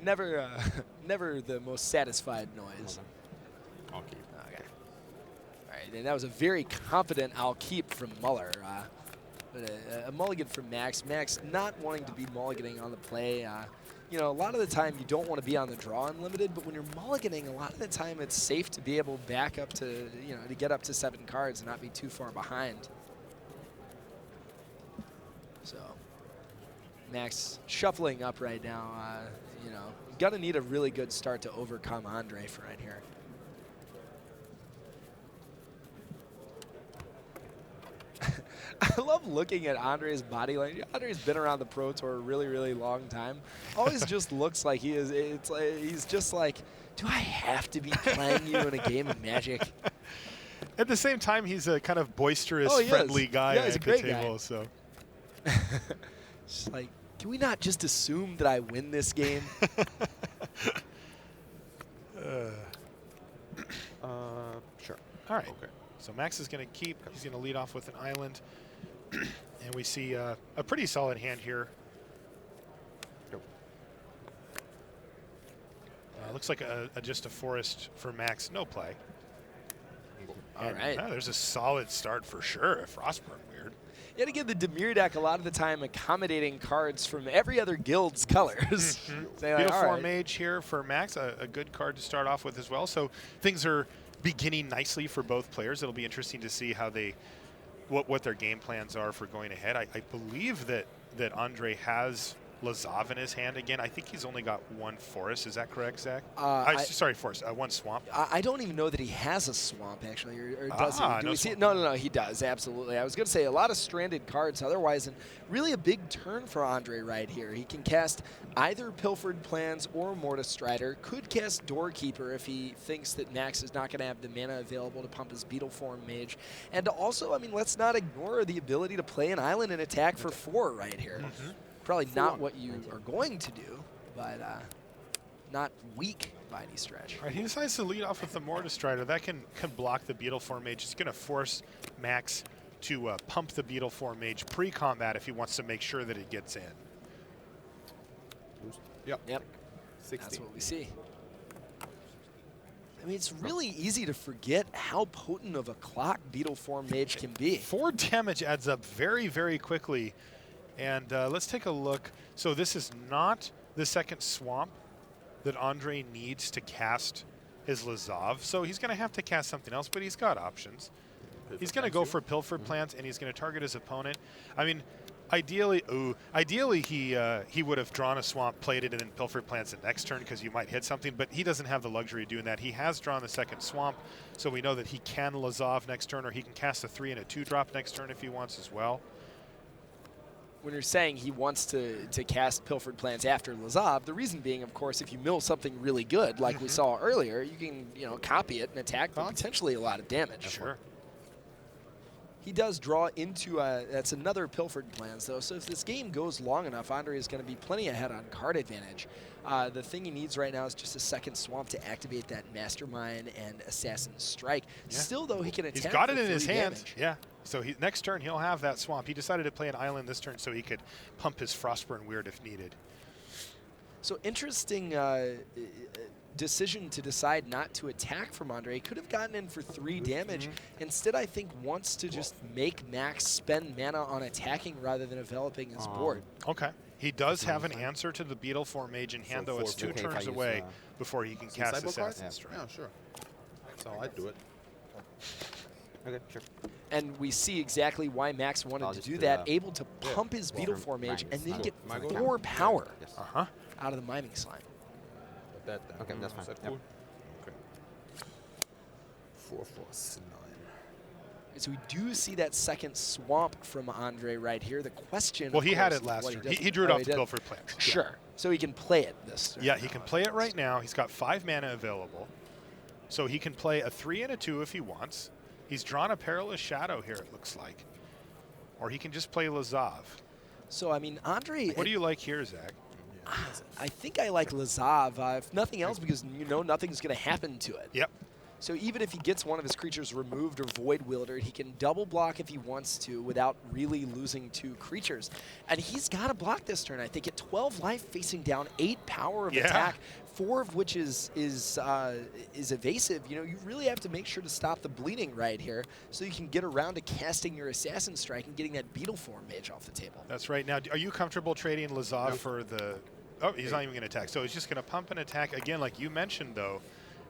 [SPEAKER 2] Never the most satisfied noise.
[SPEAKER 5] I'll keep.
[SPEAKER 2] Okay. All right, and that was a very confident I'll keep from Muller. But a mulligan from Max. Max not wanting to be mulliganing on the play. you know, a lot of the time you don't want to be on the draw unlimited, but when you're mulliganing, a lot of the time it's safe to be able to back up to, you know, to get up to 7 cards and not be too far behind. So, Max shuffling up right now. You know, gonna need a really good start to overcome Andre for right here. I love looking at Andre's body language. Andre's been around the Pro Tour a really, really long time. Always just looks like he is. It's like he's just like, do I have to be playing you in a game of Magic?
[SPEAKER 1] At the same time, he's a kind of boisterous,
[SPEAKER 2] Oh, he
[SPEAKER 1] friendly
[SPEAKER 2] is.
[SPEAKER 1] guy
[SPEAKER 2] Yeah, he's
[SPEAKER 1] at
[SPEAKER 2] a great
[SPEAKER 1] the table.
[SPEAKER 2] guy.
[SPEAKER 1] So.
[SPEAKER 2] Just like, can we not just assume that I win this game?
[SPEAKER 6] Sure.
[SPEAKER 1] All right.
[SPEAKER 5] Okay.
[SPEAKER 1] So Max is going to keep. He's going to lead off with an island. And we see a pretty solid hand here.
[SPEAKER 5] Yep.
[SPEAKER 1] Looks like just a forest for Max. No play.
[SPEAKER 2] All
[SPEAKER 1] And,
[SPEAKER 2] right.
[SPEAKER 1] there's a solid start for sure. Frostburn weird.
[SPEAKER 2] Yet again, the Demir deck a lot of the time accommodating cards from every other guild's colors. Say, like,
[SPEAKER 1] Beautiful
[SPEAKER 2] all right.
[SPEAKER 1] Mage here for Max. A good card to start off with as well. So things are beginning nicely for both players. It'll be interesting to see how they, what their game plans are for going ahead. I believe that Andre has Lazav in his hand again. I think he's only got one forest. Is that correct, Zach? Sorry, forest. One swamp.
[SPEAKER 2] I don't even know that he has a swamp, actually, or does he? Do
[SPEAKER 1] no
[SPEAKER 2] we see it?
[SPEAKER 1] swamp.
[SPEAKER 2] No, he does, absolutely. I was going to say a lot of stranded cards otherwise, and really a big turn for Andre right here. He can cast either Pilfered Plans or Mortis Strider, could cast Doorkeeper if he thinks that Max is not going to have the mana available to pump his Beetleform Mage. And also, I mean, let's not ignore the ability to play an island and attack for 4 right here. Probably not what you are going to do, but not weak by any stretch.
[SPEAKER 1] All right, he decides to lead off with the Mortis Strider. That can block the Beetleform Mage. It's going to force Max to pump the Beetleform Mage pre-combat if he wants to make sure that it gets in.
[SPEAKER 5] Yep.
[SPEAKER 2] Yep,
[SPEAKER 5] 16.
[SPEAKER 2] that's what we see. I mean, it's really easy to forget how potent of a clock Beetleform Mage can be.
[SPEAKER 1] 4 damage adds up very, very quickly. And let's take a look. So this is not the second swamp that Andre needs to cast his Lazav. So he's going to have to cast something else, but he's got options. He's going to go for Pilfered Plants, and he's going to target his opponent. I mean, ideally he would have drawn a swamp, played it, and then Pilfered Plants the next turn because you might hit something, but he doesn't have the luxury of doing that. He has drawn the second swamp, so we know that he can Lazav next turn, or he can cast a 3 and a 2-drop next turn if he wants as well.
[SPEAKER 2] When you're saying he wants to cast Pilfered Plans after Lazav, the reason being, of course, if you mill something really good, like we saw earlier, you can copy it and attack for potentially a lot of damage.
[SPEAKER 1] Sure.
[SPEAKER 2] He does draw into, that's another Pilfered Plans, though, so if this game goes long enough, Andre is going to be plenty ahead on card advantage. The thing he needs right now is just a second swamp to activate that Mastermind and Assassin Strike.
[SPEAKER 1] Yeah.
[SPEAKER 2] Still, though, he can attack
[SPEAKER 1] He's got it
[SPEAKER 2] for
[SPEAKER 1] in his
[SPEAKER 2] 3
[SPEAKER 1] hand.
[SPEAKER 2] damage.
[SPEAKER 1] Yeah. So next turn he'll have that swamp. He decided to play an island this turn so he could pump his Frostburn Weird if needed.
[SPEAKER 2] So interesting decision to decide not to attack from Andre. He could have gotten in for 3 damage. Instead, I think wants to just make Max spend mana on attacking rather than developing his board.
[SPEAKER 1] Okay. He does have an answer to the Beetleform Mage in hand, though it's 2
[SPEAKER 6] okay, if I
[SPEAKER 1] turns
[SPEAKER 6] use,
[SPEAKER 1] away before he can cast
[SPEAKER 5] Sideboard card?
[SPEAKER 1] Assassin's Strike.
[SPEAKER 5] Yeah, sure. That's how I do it.
[SPEAKER 6] Okay, sure.
[SPEAKER 2] And we see exactly why Max wanted
[SPEAKER 6] I'll
[SPEAKER 2] to
[SPEAKER 6] just
[SPEAKER 2] do
[SPEAKER 6] do
[SPEAKER 2] that,
[SPEAKER 6] that.
[SPEAKER 2] able to pump his Beetleform Mage and then get
[SPEAKER 5] Am I going?
[SPEAKER 2] 4 power
[SPEAKER 6] Yes.
[SPEAKER 1] Uh-huh.
[SPEAKER 2] out of the Miming Slime.
[SPEAKER 5] Put that down.
[SPEAKER 6] Okay, that's fine.
[SPEAKER 5] Is that
[SPEAKER 6] Yep.
[SPEAKER 5] cool? Okay. 4 + 9.
[SPEAKER 2] So we do see that second swamp from Andre right here. The question,
[SPEAKER 1] Well,
[SPEAKER 2] of
[SPEAKER 1] he had
[SPEAKER 2] course,
[SPEAKER 1] it
[SPEAKER 2] is
[SPEAKER 1] last
[SPEAKER 2] what
[SPEAKER 1] turn.
[SPEAKER 2] does-
[SPEAKER 1] He drew it
[SPEAKER 2] oh,
[SPEAKER 1] off
[SPEAKER 2] he
[SPEAKER 1] the
[SPEAKER 2] did?
[SPEAKER 1] Pilfered Plants.
[SPEAKER 2] Sure. So he can play it this turn.
[SPEAKER 1] Yeah, he can play it right now. He's got 5 mana available. So he can play a 3 and a 2 if he wants. He's drawn a Perilous Shadow here, it looks like. Or he can just play Lazav.
[SPEAKER 2] So, I mean, Andre...
[SPEAKER 1] What do you like here, Zach?
[SPEAKER 2] I think I like Lazav, if nothing else, because nothing's going to happen to it.
[SPEAKER 1] Yep.
[SPEAKER 2] So even if he gets one of his creatures removed or void wildered, he can double block if he wants to without really losing 2 creatures. And he's got to block this turn. I think at 12 life, facing down 8 power of attack, 4 of which is evasive. You really have to make sure to stop the bleeding right here, so you can get around to casting your Assassin Strike and getting that Beetleform Mage off the table.
[SPEAKER 1] That's right. Now, are you comfortable trading Lazav for the Oh, he's not even going to attack. So he's just going to pump and attack. Again, like you mentioned, though,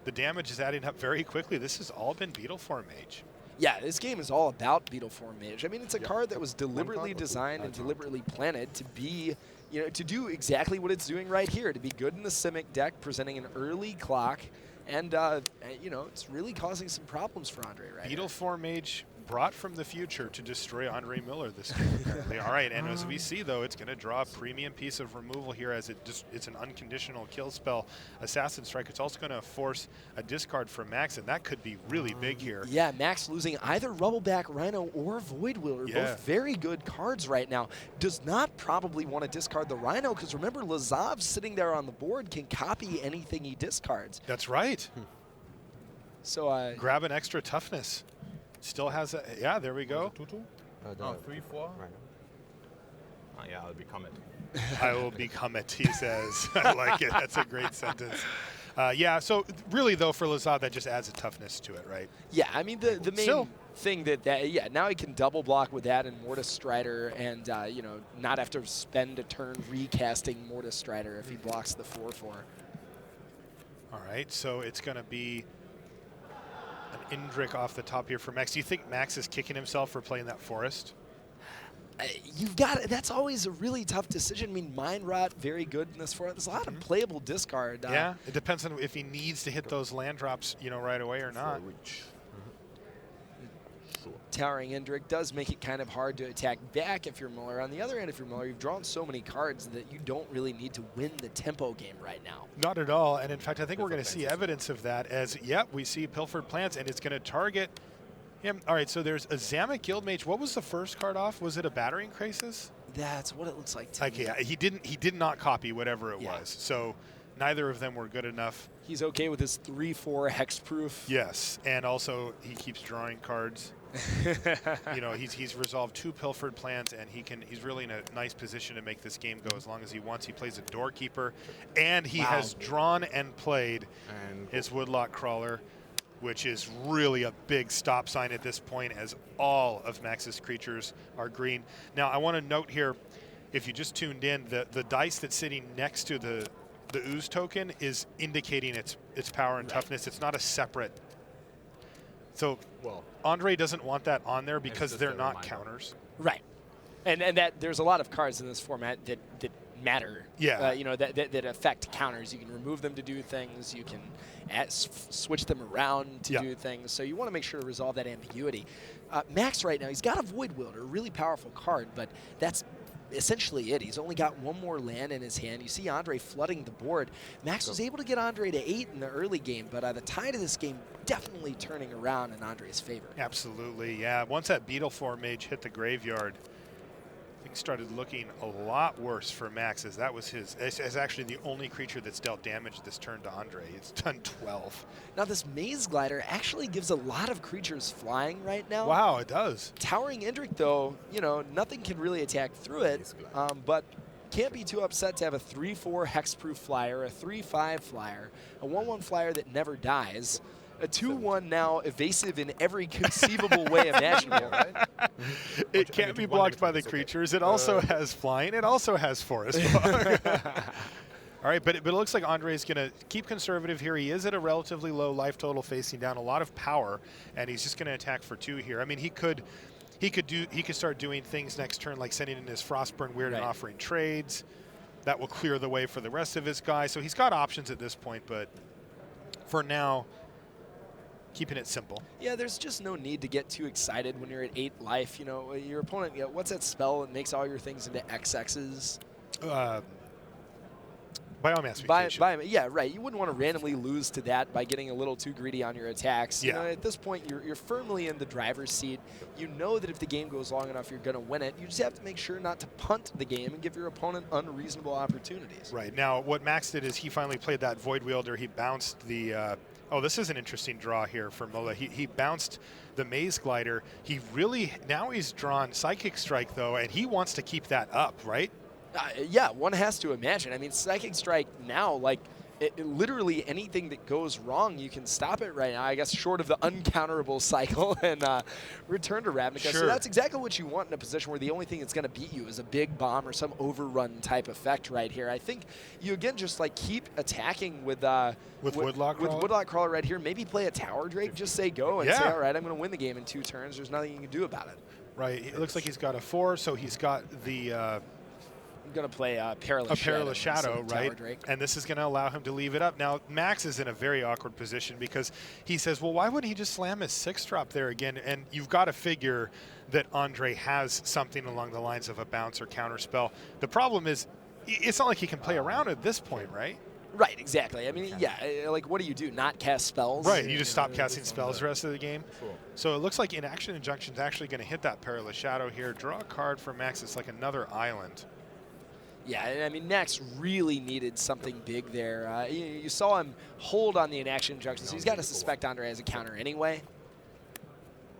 [SPEAKER 1] the damage is adding up very quickly. This has all been Beetle Form Mage.
[SPEAKER 2] Yeah, this game is all about Beetle Form Mage. I mean, it's a card that was deliberately designed and deliberately planted to be, to do exactly what it's doing right here, to be good in the Simic deck, presenting an early clock, and, it's really causing some problems for Andre right
[SPEAKER 1] Beetle Form Mage brought from the future to destroy Andre Muller this game, apparently. All right, and as we see, though, it's going to draw a premium piece of removal here as it's an unconditional kill spell, Assassin Strike. It's also going to force a discard from Max, and that could be really big here.
[SPEAKER 2] Yeah, Max losing either Rubbleback Rhino or Void Wheeler, both very good cards right now. Does not probably want to discard the Rhino, because remember, Lazav sitting there on the board can copy anything he discards.
[SPEAKER 1] That's right.
[SPEAKER 2] So
[SPEAKER 1] grab an extra toughness. Still has a, yeah, there we go.
[SPEAKER 5] 3/4. Right. Oh, yeah, I'll become it.
[SPEAKER 1] I will become it, he says. I like it. That's a great sentence. Yeah, so really, though, for Lazav, that just adds a toughness to it, right?
[SPEAKER 2] Yeah, I mean, the main thing that now he can double block with that and Mortis Strider and, not have to spend a turn recasting Mortis Strider if he blocks the 4/4.
[SPEAKER 1] All right, so it's going to be an Indrik off the top here for Max. Do you think Max is kicking himself for playing that Forest?
[SPEAKER 2] You've got it. That's always a really tough decision. I mean, Mind Rot, very good in this format. There's a lot of playable discard.
[SPEAKER 1] Yeah, it depends on if he needs to hit those land drops, right away or not.
[SPEAKER 2] Towering Indrik does make it kind of hard to attack back if you're Muller. On the other hand, if you're Muller, you've drawn so many cards that you don't really need to win the tempo game right now.
[SPEAKER 1] Not at all. And in fact, I think we're going to see evidence of that as, we see Pilfered Plants, and it's going to target him. All right, so there's a Zamek Guildmage. What was the first card off? Was it a Battering Crisis?
[SPEAKER 2] That's what it looks like to me.
[SPEAKER 1] Yeah, he did not copy whatever it was. So neither of them were good enough.
[SPEAKER 2] He's okay with his 3/4 hexproof.
[SPEAKER 1] Yes, and also he keeps drawing cards. He's resolved 2 Pilfered Plants, and he's really in a nice position to make this game go as long as he wants. He plays a Doorkeeper, and he has drawn and played his Woodlock Crawler, which is really a big stop sign at this point, as all of Max's creatures are green. Now, I want to note here, if you just tuned in, the dice that's sitting next to the Ooze token is indicating its power and toughness. It's not a separate. So Andre doesn't want that on there because they're not counters.
[SPEAKER 2] Right. And that there's a lot of cards in this format that matter.
[SPEAKER 1] Yeah.
[SPEAKER 2] That affect counters. You can remove them to do things. You can switch them around to do things. So you want to make sure to resolve that ambiguity. Max right now, he's got a Void Wielder, a really powerful card, but that's essentially it. He's only got one more land in his hand. You see Andre flooding the board. Max was able to get Andre to 8 in the early game, but the tide of this game definitely turning around in Andre's favor.
[SPEAKER 1] Absolutely, yeah. Once that Beetle Form Mage hit the graveyard, things started looking a lot worse for Max, as that was as actually the only creature that's dealt damage this turn to Andre. It's done 12.
[SPEAKER 2] Now this Maze Glider actually gives a lot of creatures flying right now.
[SPEAKER 1] Wow, it does.
[SPEAKER 2] Towering Indrik, though, nothing can really attack through it, but can't be too upset to have a 3/4 hexproof flyer, a 3/5 flyer, a 1/1 flyer that never dies, a 2/1 now evasive in every conceivable way imaginable.
[SPEAKER 1] It can't be blocked by the creatures. It also has flying. It also has forest fog. All right, but it looks like Andre's going to keep conservative here. He is at a relatively low life total, facing down a lot of power, and he's just going to attack for 2 here. I mean, he could start doing things next turn, like sending in his Frostburn Weird and offering trades. That will clear the way for the rest of his guys. So he's got options at this point, but for now, keeping it simple.
[SPEAKER 2] Yeah, there's just no need to get too excited when you're at 8 life. Your opponent, what's that spell that makes all your things into XXs?
[SPEAKER 1] Biomass Mutation.
[SPEAKER 2] Yeah, right. You wouldn't want to randomly lose to that by getting a little too greedy on your attacks.
[SPEAKER 1] Yeah.
[SPEAKER 2] At this point, you're firmly in the driver's seat. You know that if the game goes long enough, you're going to win it. You just have to make sure not to punt the game and give your opponent unreasonable opportunities.
[SPEAKER 1] Right. Now, what Max did is he finally played that Void Wielder. He bounced the... this is an interesting draw here for Muller. He bounced the Maze Glider. Now he's drawn Psychic Strike, though, and he wants to keep that up, right?
[SPEAKER 2] Yeah, one has to imagine. I mean, Psychic Strike now, literally anything that goes wrong, you can stop it right now, I guess, short of the uncounterable cycle and return to Ravnica.
[SPEAKER 1] Sure.
[SPEAKER 2] So that's exactly what you want in a position where the only thing that's going to beat you is a big bomb or some overrun type effect right here. I think you, again, just like keep attacking with
[SPEAKER 1] Woodlock Crawler?
[SPEAKER 2] Woodlock Crawler right here. Maybe play a Tower Drake, just say go and say, all right, I'm going to win the game in 2 turns. There's nothing you can do about it.
[SPEAKER 1] Right. It looks like he's got a 4, so he's got the
[SPEAKER 2] I'm going to play Perilous
[SPEAKER 1] Shadow, right?
[SPEAKER 2] Drake.
[SPEAKER 1] And this is going to allow him to leave it up. Now, Max is in a very awkward position because he says, well, why wouldn't he just slam his 6-drop there again? And you've got to figure that Andre has something along the lines of a bounce or counterspell. The problem is, it's not like he can play around at this point, right?
[SPEAKER 2] Right, exactly. I mean, yeah, like what do you do? Not cast spells?
[SPEAKER 1] Right, you just stop casting spells the rest of the game. So it looks like Inaction Injunction is actually going to hit that Perilous Shadow here. Draw a card for Max. It's like another island.
[SPEAKER 2] Yeah, and I mean, Max really needed something big there. You saw him hold on the Inaction Injunction, so he's got to suspect Andre as a counter anyway.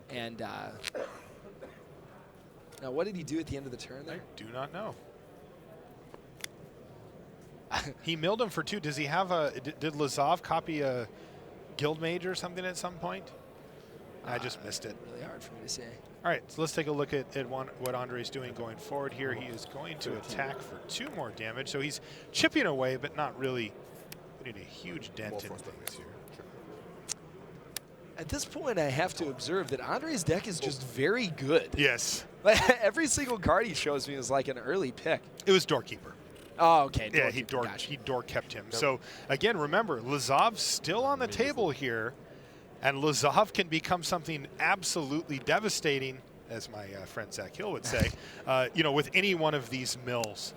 [SPEAKER 2] And now, what did he do at the end of the turn there?
[SPEAKER 1] I do not know. He milled him for 2. Does he have a? Did Lazov copy a Guild Mage or something at some point? I just missed it.
[SPEAKER 2] Really hard for me to say.
[SPEAKER 1] All right, so let's take a look at what Andre's doing going forward here. He is going to attack for 2 more damage, so he's chipping away, but not really putting a huge dent in things here.
[SPEAKER 2] At this point, I have to observe that Andre's deck is just very good.
[SPEAKER 1] Yes.
[SPEAKER 2] Like, every single card he shows me is like an early pick.
[SPEAKER 1] It was Doorkeeper.
[SPEAKER 2] Oh, okay.
[SPEAKER 1] Yeah, he door kept him. So again, remember, Lazov's still on the table here, and Lazov can become something absolutely devastating, as my friend Zach Hill would say, with any one of these mills.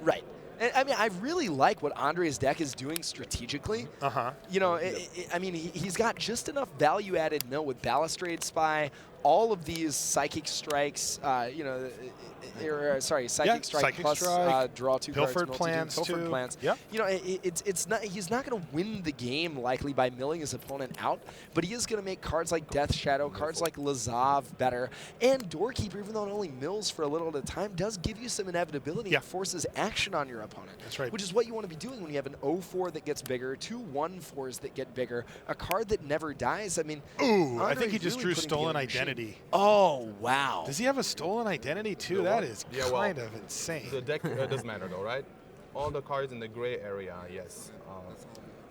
[SPEAKER 2] Right. And, I mean, I really like what Andre's deck is doing strategically. I mean, he's got just enough value-added mill with Balustrade Spy, all of these Psychic Strikes, Psychic Strike plus draw 2
[SPEAKER 1] Pilfered
[SPEAKER 2] cards.
[SPEAKER 1] Plans,
[SPEAKER 2] Pilfered Plans.
[SPEAKER 1] Yep.
[SPEAKER 2] It's not. He's not going to win the game likely by milling his opponent out, but he is going to make cards like Death Shadow, cards like Lazov better, and Doorkeeper, even though it only mills for a little at a time, does give you some inevitability. It forces action on your opponent.
[SPEAKER 1] That's right.
[SPEAKER 2] Which is what you want to be doing when you have an 0-4 that gets bigger, 2 1-4s that get bigger, a card that never dies. I mean,
[SPEAKER 1] ooh, I think he just drew Stolen Identity.
[SPEAKER 2] Oh, wow.
[SPEAKER 1] Does he have a Stolen Identity too? That is kind of insane.
[SPEAKER 5] The deck doesn't matter though, right? All the cards in the gray area, yes.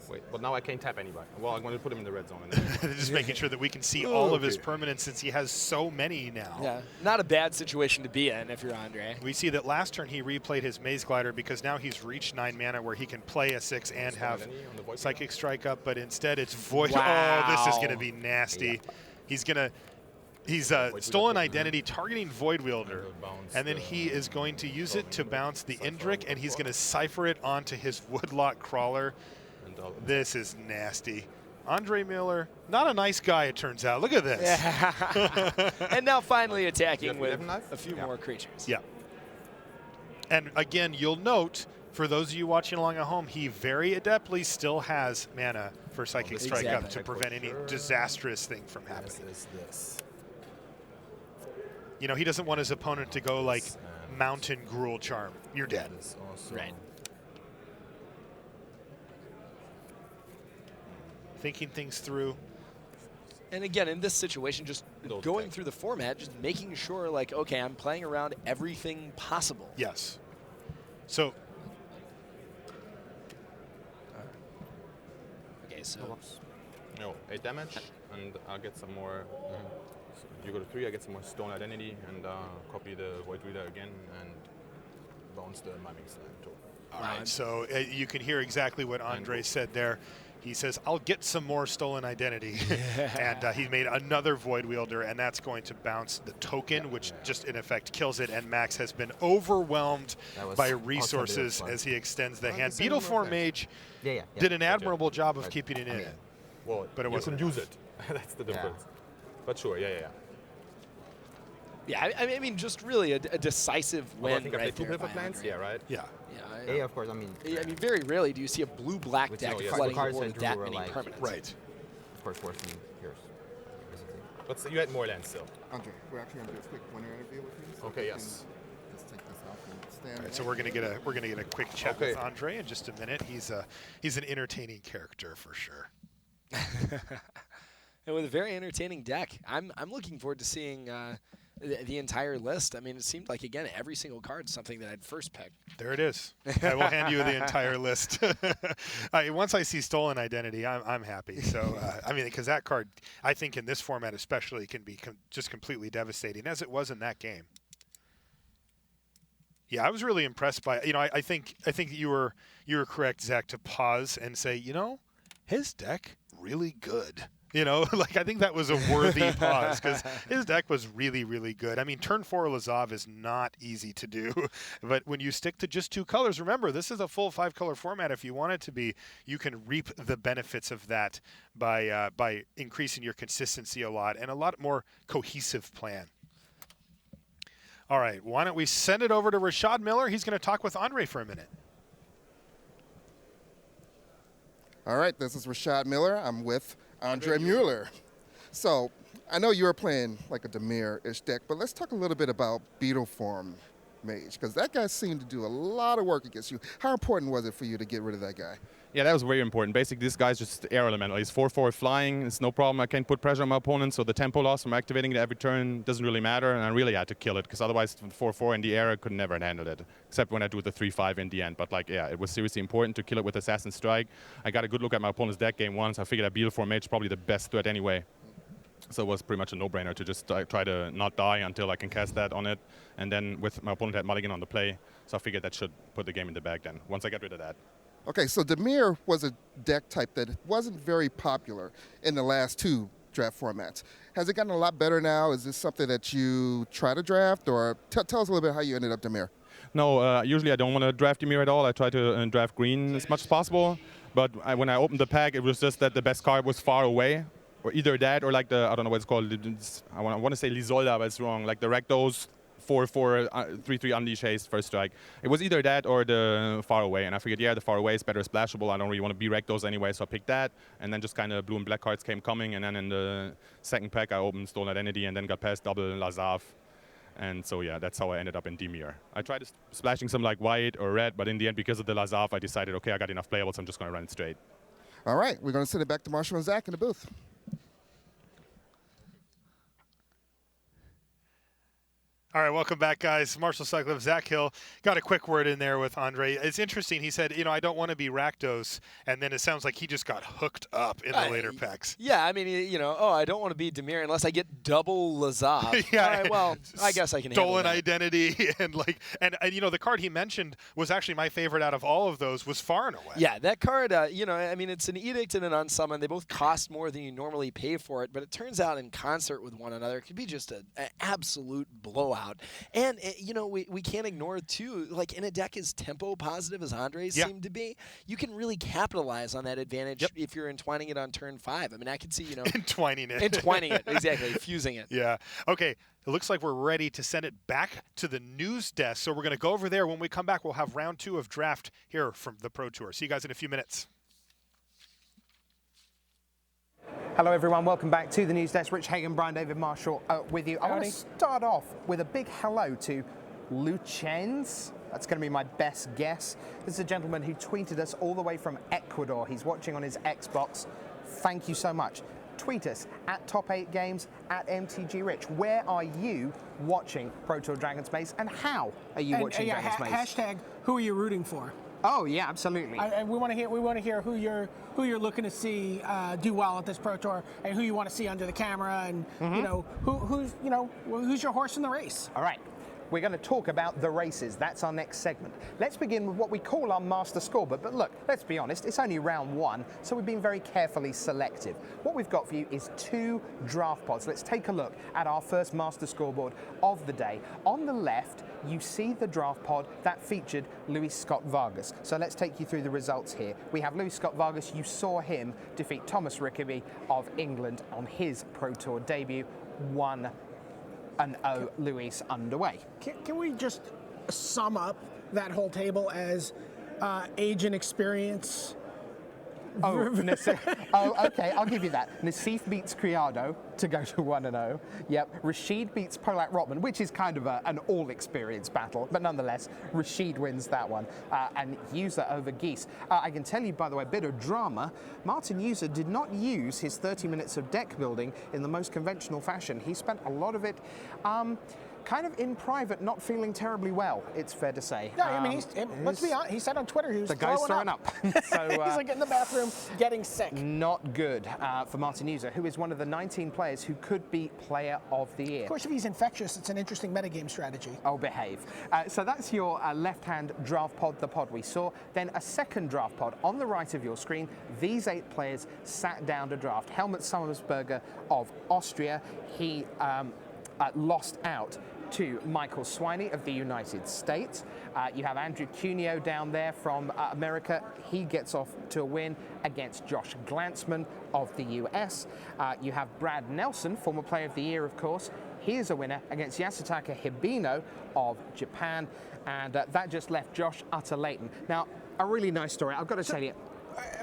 [SPEAKER 5] Wait, but now I can't tap anybody. Well, I'm going to put him in the red zone.
[SPEAKER 1] Just making sure that we can see all of his permanents since he has so many now.
[SPEAKER 2] Yeah, not a bad situation to be in if you're Andre.
[SPEAKER 1] We see that last turn he replayed his Maze Glider because now he's reached 9 mana where he can play a 6 and have Psychic Strike up, but instead it's Void.
[SPEAKER 2] Wow.
[SPEAKER 1] Oh, this is going to be nasty. Yeah. He's Stolen Identity targeting Void Wielder, and then he is going to use it to bounce the Indrik, and he's going to cipher it onto his Woodlock Crawler. This is nasty. Andre Muller, not a nice guy, it turns out. Look at this.
[SPEAKER 2] Yeah. And now finally attacking with a few more creatures.
[SPEAKER 1] Yeah. And again, you'll note, for those of you watching along at home, he very adeptly still has mana for Psychic Strike up to prevent any disastrous thing from happening. He doesn't want his opponent to go like Mountain Gruul Charm. You're dead.
[SPEAKER 2] Right.
[SPEAKER 1] Thinking things through.
[SPEAKER 2] And again, in this situation, just going through the format, just making sure, like, okay, I'm playing around everything possible.
[SPEAKER 1] Yes. So.
[SPEAKER 2] Okay, so.
[SPEAKER 5] 8 damage, and I'll get some more. So you go to 3, I get some more Stone Identity, and copy the Void Reader again, and bounce the Miming Slam too.
[SPEAKER 1] All right, so you can hear exactly what Andre said there. He says, I'll get some more Stolen Identity. And he made another Void Wielder, and that's going to bounce the token, which just in effect kills it. And Max has been overwhelmed by resources as he extends the hand. Beetleform Mage did an admirable job of keeping it in.
[SPEAKER 5] Well,
[SPEAKER 1] but it wasn't
[SPEAKER 5] use it. That's the difference. But sure,
[SPEAKER 2] Yeah, I mean, just really a decisive win.
[SPEAKER 5] I think
[SPEAKER 2] right
[SPEAKER 5] I played 2 Pilfer Plans. Yeah, right?
[SPEAKER 1] Yeah.
[SPEAKER 6] Yeah, of course. I mean,
[SPEAKER 2] very rarely do you see a blue-black deck flooding the board with that many
[SPEAKER 6] like,
[SPEAKER 2] permanents.
[SPEAKER 1] Right.
[SPEAKER 6] Of course, worse than yours.
[SPEAKER 5] But you had more lands still.
[SPEAKER 4] Andre, we're actually going to do a quick winner interview with you. So
[SPEAKER 5] Okay,
[SPEAKER 4] we
[SPEAKER 5] yes.
[SPEAKER 4] can just take this off and stand.
[SPEAKER 1] All right, so we're gonna get a quick chat with Andre in just a minute. He's an entertaining character for sure.
[SPEAKER 2] And with a very entertaining deck, I'm looking forward to seeing the entire list. I mean, it seemed like again every single card is something that I'd first pick.
[SPEAKER 1] There it is. I will hand you the entire list. Once I see Stolen Identity, I'm happy. So I mean, because that card, I think in this format especially, can be just completely devastating, as it was in that game. Yeah, I was really impressed by. I think you were correct, Zach, to pause and say, his deck really good. Like I think that was a worthy pause because his deck was really, really good. I mean, turn 4 Lazav is not easy to do, but when you stick to just 2 colors, remember, this is a full 5-color format. If you want it to be, you can reap the benefits of that by increasing your consistency a lot and a lot more cohesive plan. All right, why don't we send it over to Rashad Miller? He's going to talk with Andre for a minute.
[SPEAKER 4] All right, this is Rashad Miller. I'm with Andre Muller. So I know you were playing like a Dimir-ish deck, but let's talk a little bit about Beetle Form Mage, because that guy seemed to do a lot of work against you. How important was it for you to get rid of that guy?
[SPEAKER 5] Yeah, that was very important. Basically, this guy's just air elemental. He's 4/4 flying. It's no problem. I can put pressure on my opponent, so the tempo loss from activating it every turn doesn't really matter, and I really had to kill it, because otherwise 4/4 in the air, I could never have handled it, except when I do the 3/5 in the end. But yeah, it was seriously important to kill it with Assassin Strike. I got a good look at my opponent's deck game once. I figured that Beetle Form Mage is probably the best threat anyway. So it was pretty much a no-brainer to just try to not die until I can cast that on it. And then with my opponent had Mulligan on the play, so I figured that should put the game in the bag then, once I got rid of that.
[SPEAKER 4] Okay, so Dimir was a deck type that wasn't very popular in the last 2 draft formats. Has it gotten a lot better now? Is this something that you try to draft? Or tell us a little bit how you ended up Dimir.
[SPEAKER 5] No, usually I don't want to draft Dimir at all. I try to draft green as much as possible. But when I opened the pack, it was just that the best card was far away. Or either that or like I don't know what it's called. I want to say Lisolda, but it's wrong. Like the Rakdos 4/4 3/3 Unleash Haste first strike. It was either that or the far away, and I figured, yeah, the far away is better splashable. I don't really want to be Rakdos anyway, so I picked that. And then just kind of blue and black cards came coming, and then in the second pack I opened Stolen Identity and then got past double Lazav. And so yeah, that's how I ended up in Dimir. I tried splashing some like white or red, but in the end, because of the Lazav, I decided, okay, I got enough playables, so I'm just going to run it straight.
[SPEAKER 4] All right, we're going to send it back to Marshall and Zach in the booth.
[SPEAKER 1] All right, welcome back, guys. Marshall Sutcliffe, Zach Hill. Got a quick word in there with Andre. It's interesting. He said, I don't want to be Rakdos, and then it sounds like he just got hooked up in the later packs.
[SPEAKER 2] Yeah, I mean, I don't want to be Dimir unless I get double Lazav.
[SPEAKER 1] Yeah,
[SPEAKER 2] all right, well, I guess I can handle
[SPEAKER 1] Stolen
[SPEAKER 2] that.
[SPEAKER 1] Identity, and the card he mentioned was actually my favorite out of all of those, was Far and Away.
[SPEAKER 2] Yeah, that card, I mean, it's an Edict and an Unsummon. They both cost more than you normally pay for it, but it turns out in concert with one another, it could be just an absolute blowout. And, we can't ignore, too, like in a deck as tempo positive as Andre's seemed to be, you can really capitalize on that advantage if you're entwining it on turn 5. I mean, I could see,
[SPEAKER 1] Entwining it.
[SPEAKER 2] Entwining it, exactly, fusing it.
[SPEAKER 1] Yeah. Okay, it looks like we're ready to send it back to the news desk. So we're going to go over there. When we come back, we'll have round 2 of draft here from the Pro Tour. See you guys in a few minutes.
[SPEAKER 7] Hello everyone, welcome back to the news desk. Rich Hagan, Brian David Marshall with you. I want to start off with a big hello to Lucens. That's going to be my best guess. This is a gentleman who tweeted us all the way from Ecuador. He's watching on his Xbox. Thank you so much. Tweet us at Top8Games, at MTGRich. Where are you watching Pro Tour Dragon's Maze, and how are you watching Dragon's Maze?
[SPEAKER 8] Hashtag, who are you rooting for?
[SPEAKER 7] Oh yeah, absolutely.
[SPEAKER 8] We want to hear who you're looking to see do well at this Pro Tour, and who you want to see under the camera, and who's your horse in the race.
[SPEAKER 7] All right. We're going to talk about the races. That's our next segment. Let's begin with what we call our master scoreboard. But look, let's be honest, it's only round 1, so we've been very carefully selective. What we've got for you is 2 draft pods. Let's take a look at our first master scoreboard of the day. On the left, you see the draft pod that featured Luis Scott Vargas. So let's take you through the results here. We have Luis Scott Vargas. You saw him defeat Thomas Rickaby of England on his Pro Tour debut. 1-0 Luis underway.
[SPEAKER 8] Can we just sum up that whole table as age and experience?
[SPEAKER 7] Oh, okay, I'll give you that. Nassif beats Criado, to go to 1-0. Yep, Rashid beats Polak Rotman, which is kind of an all-experience battle, but nonetheless, Rashid wins that one. And User over Geese. I can tell you, by the way, a bit of drama. Martin User did not use his 30 minutes of deck building in the most conventional fashion. He spent a lot of it kind of in private, not feeling terribly well, it's fair to say.
[SPEAKER 8] No, I mean, let's be honest, he said on Twitter he was
[SPEAKER 7] the guy's throwing up. So,
[SPEAKER 8] he's like in the bathroom getting sick.
[SPEAKER 7] Not good for Martin User, who is one of the 19 players who could be Player of the Year.
[SPEAKER 8] Of course, if he's infectious, it's an interesting metagame strategy.
[SPEAKER 7] Oh, behave. So that's your left-hand draft pod, the pod we saw. Then a second draft pod on the right of your screen. These 8 players sat down to draft. Helmut Sommersberger of Austria. He lost out to Michael Swiney of the United States. You have Andrew Cuneo down there from America. He gets off to a win against Josh Glantzman of the US. You have Brad Nelson, former Player of the Year, of course. He is a winner against Yasutaka Hibino of Japan. And that just left Josh Utter-Leighton. Now, a really nice story. I've got to tell you.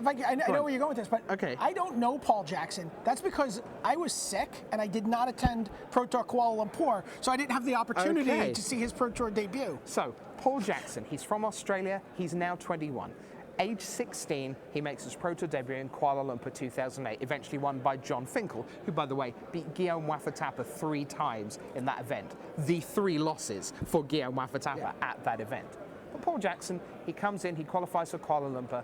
[SPEAKER 8] I know where you're going with this, but
[SPEAKER 7] okay.
[SPEAKER 8] I don't know Paul Jackson. That's because I was sick and I did not attend Pro Tour Kuala Lumpur, so I didn't have the opportunity to see his Pro Tour debut.
[SPEAKER 7] So, Paul Jackson, he's from Australia. He's now 21. Age 16, he makes his Pro Tour debut in Kuala Lumpur 2008, eventually won by John Finkel, who, by the way, beat Guillaume Wafatapa 3 times in that event. The 3 losses for Guillaume Wafatapa at that event. But Paul Jackson, he comes in, he qualifies for Kuala Lumpur.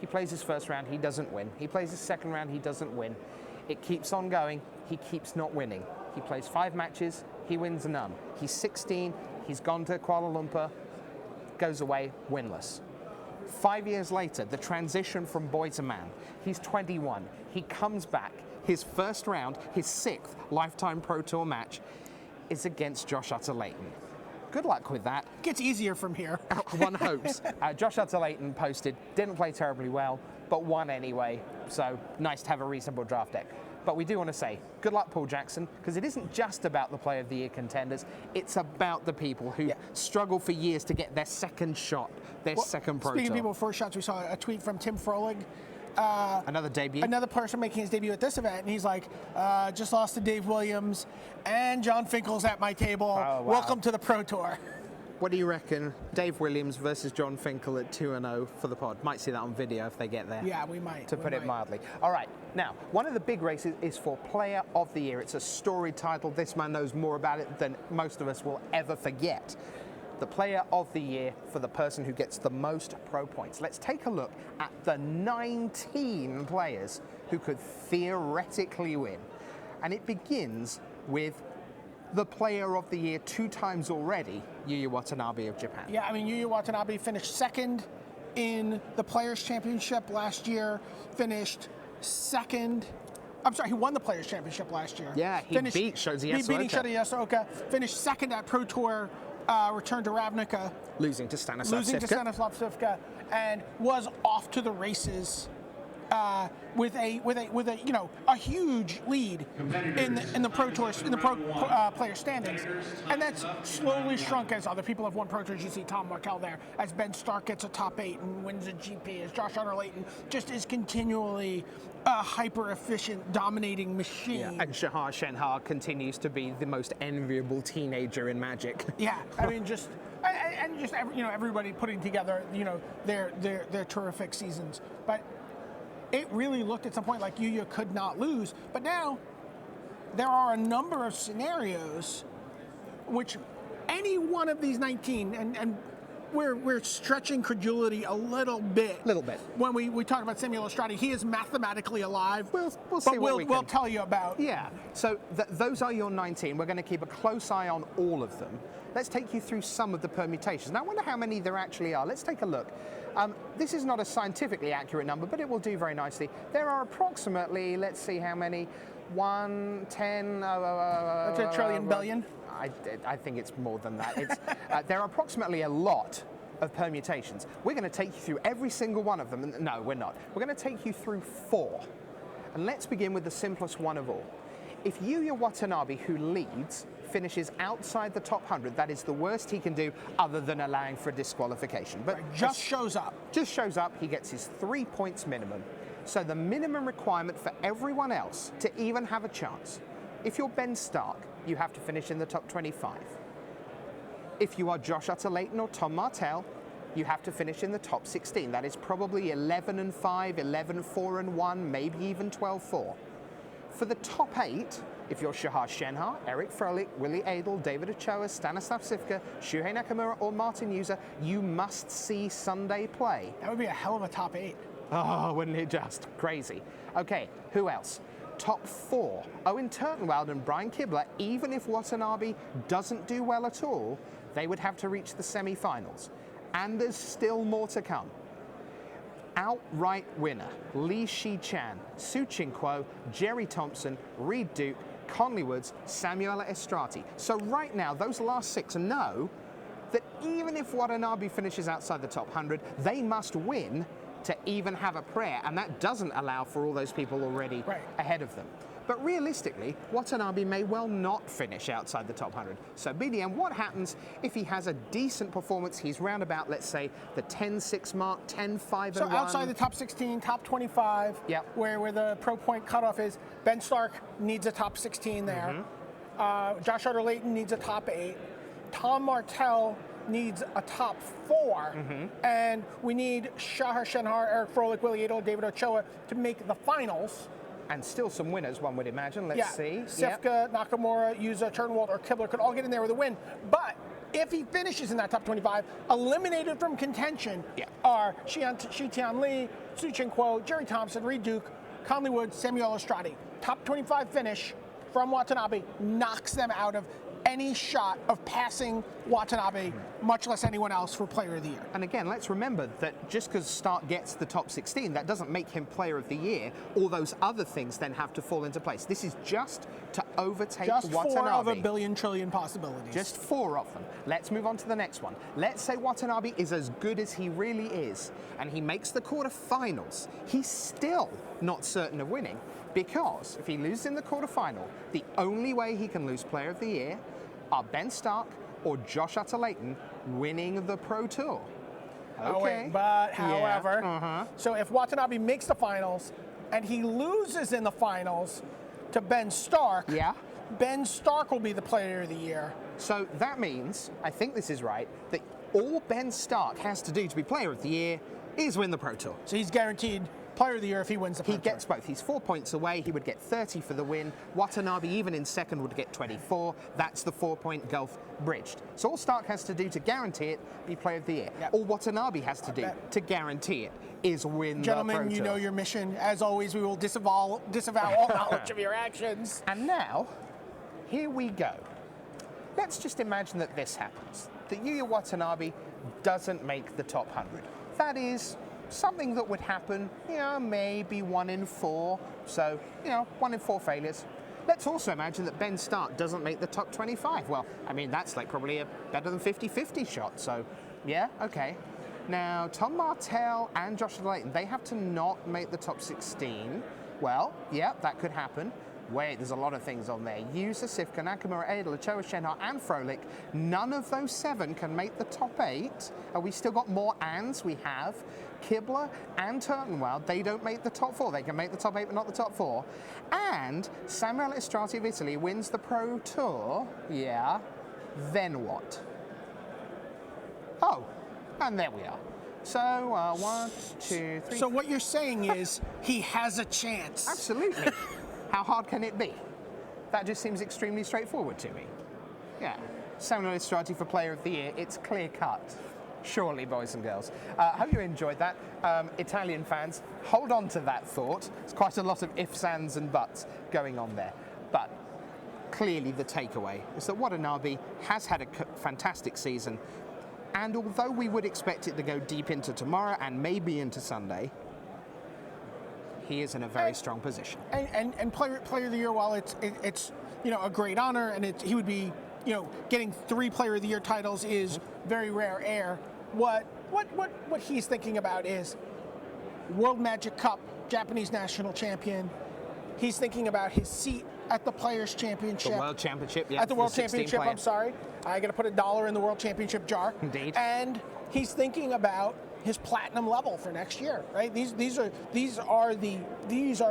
[SPEAKER 7] He plays his first round, he doesn't win. He plays his second round, he doesn't win. It keeps on going, he keeps not winning. He plays 5 matches, he wins none. He's 16, he's gone to Kuala Lumpur, goes away winless. 5 years later, the transition from boy to man. He's 21, he comes back. His first round, his 6th Lifetime Pro Tour match, is against Josh Utter-Leighton. Good luck with that.
[SPEAKER 8] Gets easier from here.
[SPEAKER 7] One hopes. Josh Utter-Leighton posted, didn't play terribly well, but won anyway. So nice to have a reasonable draft deck. But we do want to say, good luck, Paul Jackson, because it isn't just about the Player of the Year contenders. It's about the people who struggle for years to get their second shot, their second Pro Tour.
[SPEAKER 8] Speaking of people with first shots, we saw a tweet from Tim Froehlich.
[SPEAKER 7] Another debut.
[SPEAKER 8] Another person making his debut at this event, and he's like, just lost to Dave Williams, and John Finkel's at my table. Oh, wow. Welcome to the Pro Tour.
[SPEAKER 7] What do you reckon? Dave Williams versus John Finkel at 2-0 for the pod. Might see that on video if they get there.
[SPEAKER 8] Yeah, we might.
[SPEAKER 7] To put it mildly. All right, now, one of the big races is for Player of the Year. It's a storied title. This man knows more about it than most of us will ever forget. The Player of the Year for the person who gets the most pro points. Let's take a look at the 19 players who could theoretically win. And it begins with the Player of the Year 2 times already, Yuya Watanabe of Japan.
[SPEAKER 8] Yeah, I mean, Yuya Watanabe finished 2nd in the Players' Championship last year, finished 2nd. I'm sorry, he won the Players' Championship last year.
[SPEAKER 7] Yeah, he beat Shoji Yasuoka.
[SPEAKER 8] Beating Shoji Yasuoka, finished 2nd at Pro Tour, returned to Ravnica.
[SPEAKER 7] Losing to Stanislav Sivka,
[SPEAKER 8] and was off to the races with a huge lead in the Pro Tour player standings, and that's slowly shrunk as other people have won Pro Tours. You see Tom Markel there, as Ben Stark gets a top 8 and wins a GP, as Josh Utter-Leighton just is continually a hyper-efficient, dominating machine.
[SPEAKER 7] Yeah, and Shahar Shenhar continues to be the most enviable teenager in Magic.
[SPEAKER 8] Yeah, I mean, everybody putting together, their terrific seasons, but it really looked at some point like Yuya could not lose. But now there are a number of scenarios which any one of these 19, and we're stretching credulity a little bit. When we talk about Samuel Estradi, he is mathematically alive.
[SPEAKER 7] We'll see what we can.
[SPEAKER 8] We'll tell you about.
[SPEAKER 7] Yeah, so those are your 19. We're going to keep a close eye on all of them. Let's take you through some of the permutations. Now, I wonder how many there actually are. Let's take a look. This is not a scientifically accurate number, but it will do very nicely. There are approximately, let's see how many, 1, 10...
[SPEAKER 8] That's a trillion billion?
[SPEAKER 7] I think it's more than that. It's, there are approximately a lot of permutations. We're going to take you through every single one of them. No, we're not. We're going to take you through 4. And let's begin with the simplest one of all. If Yuya Watanabe, who leads, finishes outside the top 100, that is the worst he can do other than allowing for a disqualification. But
[SPEAKER 8] just shows up.
[SPEAKER 7] Just shows up, he gets his 3 points minimum. So the minimum requirement for everyone else to even have a chance If you're Ben Stark, you have to finish in the top 25. If you are Josh Utter-Leyton or Tom Martell, you have to finish in the top 16. That is probably 11-5, 11-4-1, maybe even 12-4. For the top 8, if you're Shahar Shenhar, Eric Froelich, Willie Adel, David Ochoa, Stanislav Sivka, Shuhei Nakamura, or Martin User, you must see Sunday play.
[SPEAKER 8] That would be a hell of a top 8.
[SPEAKER 7] Oh, wouldn't it just? Crazy. Okay, who else? Top 4, Owen Turtenwald and Brian Kibler. Even if Watanabe doesn't do well at all, they would have to reach the semi-finals. And there's still more to come. Outright winner, Li Shi-Chan, Su Qingguo, Jerry Thompson, Reed Duke, Conley Woods, Samuela Estrati. So right now, those last 6 know that even if Watanabe finishes outside the top 100, they must win to even have a prayer, and that doesn't allow for all those people already ahead of them. But realistically, Watanabe may well not finish outside the top 100. So BDM, what happens if he has a decent performance? He's round about, let's say, the 10-6 mark, 10-5-1.
[SPEAKER 8] So outside the top 16, top 25, where the pro point cutoff is, Ben Stark needs a top 16 there. Josh Utter-Leyton needs a top 8. Tom Martell needs a top 4, and we need Shahar Shenhar, Eric Froelich, Willie Adel, David Ochoa to make the finals.
[SPEAKER 7] And still some winners, one would imagine. Let's see.
[SPEAKER 8] Sivka, Nakamura, Yuza, Turnwald, or Kibler could all get in there with a win. But if he finishes in that top 25, eliminated from contention are Shi-Tian Lee, Su Qingguo, Jerry Thompson, Reed Duke, Conley Woods, Samuel Estrati. Top 25 finish from Watanabe knocks them out of any shot of passing Watanabe, much less anyone else, for Player of the Year.
[SPEAKER 7] And again, let's remember that just because Stark gets the top 16, that doesn't make him Player of the Year. All those other things then have to fall into place. This is just to overtake Watanabe.
[SPEAKER 8] Just 4 of a billion trillion possibilities.
[SPEAKER 7] Just 4 of them. Let's move on to the next one. Let's say Watanabe is as good as he really is, and he makes the quarterfinals. He's still not certain of winning, because if he loses in the quarterfinal, the only way he can lose Player of the Year are Ben Stark or Josh Utter-Leyton winning the Pro Tour.
[SPEAKER 8] Oh, wait, but however, so if Watanabe makes the finals and he loses in the finals to Ben Stark, Ben Stark will be the Player of the Year.
[SPEAKER 7] So that means, I think this is right, that all Ben Stark has to do to be Player of the Year is win the Pro Tour.
[SPEAKER 8] So he's guaranteed Player of the Year if he wins the Pro Tour.
[SPEAKER 7] He gets both. He's 4 points away. He would get 30 for the win. Watanabe, even in second, would get 24. That's the 4-point gulf bridged. So all Stark has to do to guarantee it, be Player of the Year. All Watanabe has to do to guarantee it is win the Pro Tour.
[SPEAKER 8] Gentlemen, you know your mission. As always, we will disavow all knowledge of your actions.
[SPEAKER 7] And now, here we go. Let's just imagine that this happens. That Yuya Watanabe doesn't make the top 100. That is something that would happen, maybe 1 in 4. So, 1 in 4 failures. Let's also imagine that Ben Stark doesn't make the top 25. Well, I mean, that's like probably a better than 50-50 shot. So, yeah, okay. Now, Tom Martell and Josh Utter-Leyton, they have to not make the top 16. Well, yeah, that could happen. Wait, there's a lot of things on there. Yusa, Sivka, Nakamura, Adel, Ochoa, Shenhar, and Froelich. None of those 7 can make the top 8. We still got more ands. We have Kibler and Turtenwald. They don't make the top 4. They can make the top 8, but not the top 4. And Samuel Estrati of Italy wins the Pro Tour. Yeah. Then what? Oh, and there we are. So, 1, 2, 3.
[SPEAKER 8] So what you're saying is he has a chance.
[SPEAKER 7] Absolutely. How hard can it be? That just seems extremely straightforward to me. Yeah. Samuel Estrati for Player of the Year. It's clear cut. Surely, boys and girls. Hope you enjoyed that. Italian fans, hold on to that thought. There's quite a lot of ifs, ands, and buts going on there. But clearly the takeaway is that Watanabe has had a fantastic season. And although we would expect it to go deep into tomorrow and maybe into Sunday, he is in a very strong position.
[SPEAKER 8] And player of the Year, while it's a great honor, and he would be getting 3 Player of the Year titles is very rare air. What he's thinking about is World Magic Cup, Japanese national champion. He's thinking about his seat at the Players Championship.
[SPEAKER 7] The World Championship, yeah.
[SPEAKER 8] At the World Championship, I'm sorry. I got to put $1 in the World Championship jar.
[SPEAKER 7] Indeed.
[SPEAKER 8] And he's thinking about his platinum level for next year, right? These are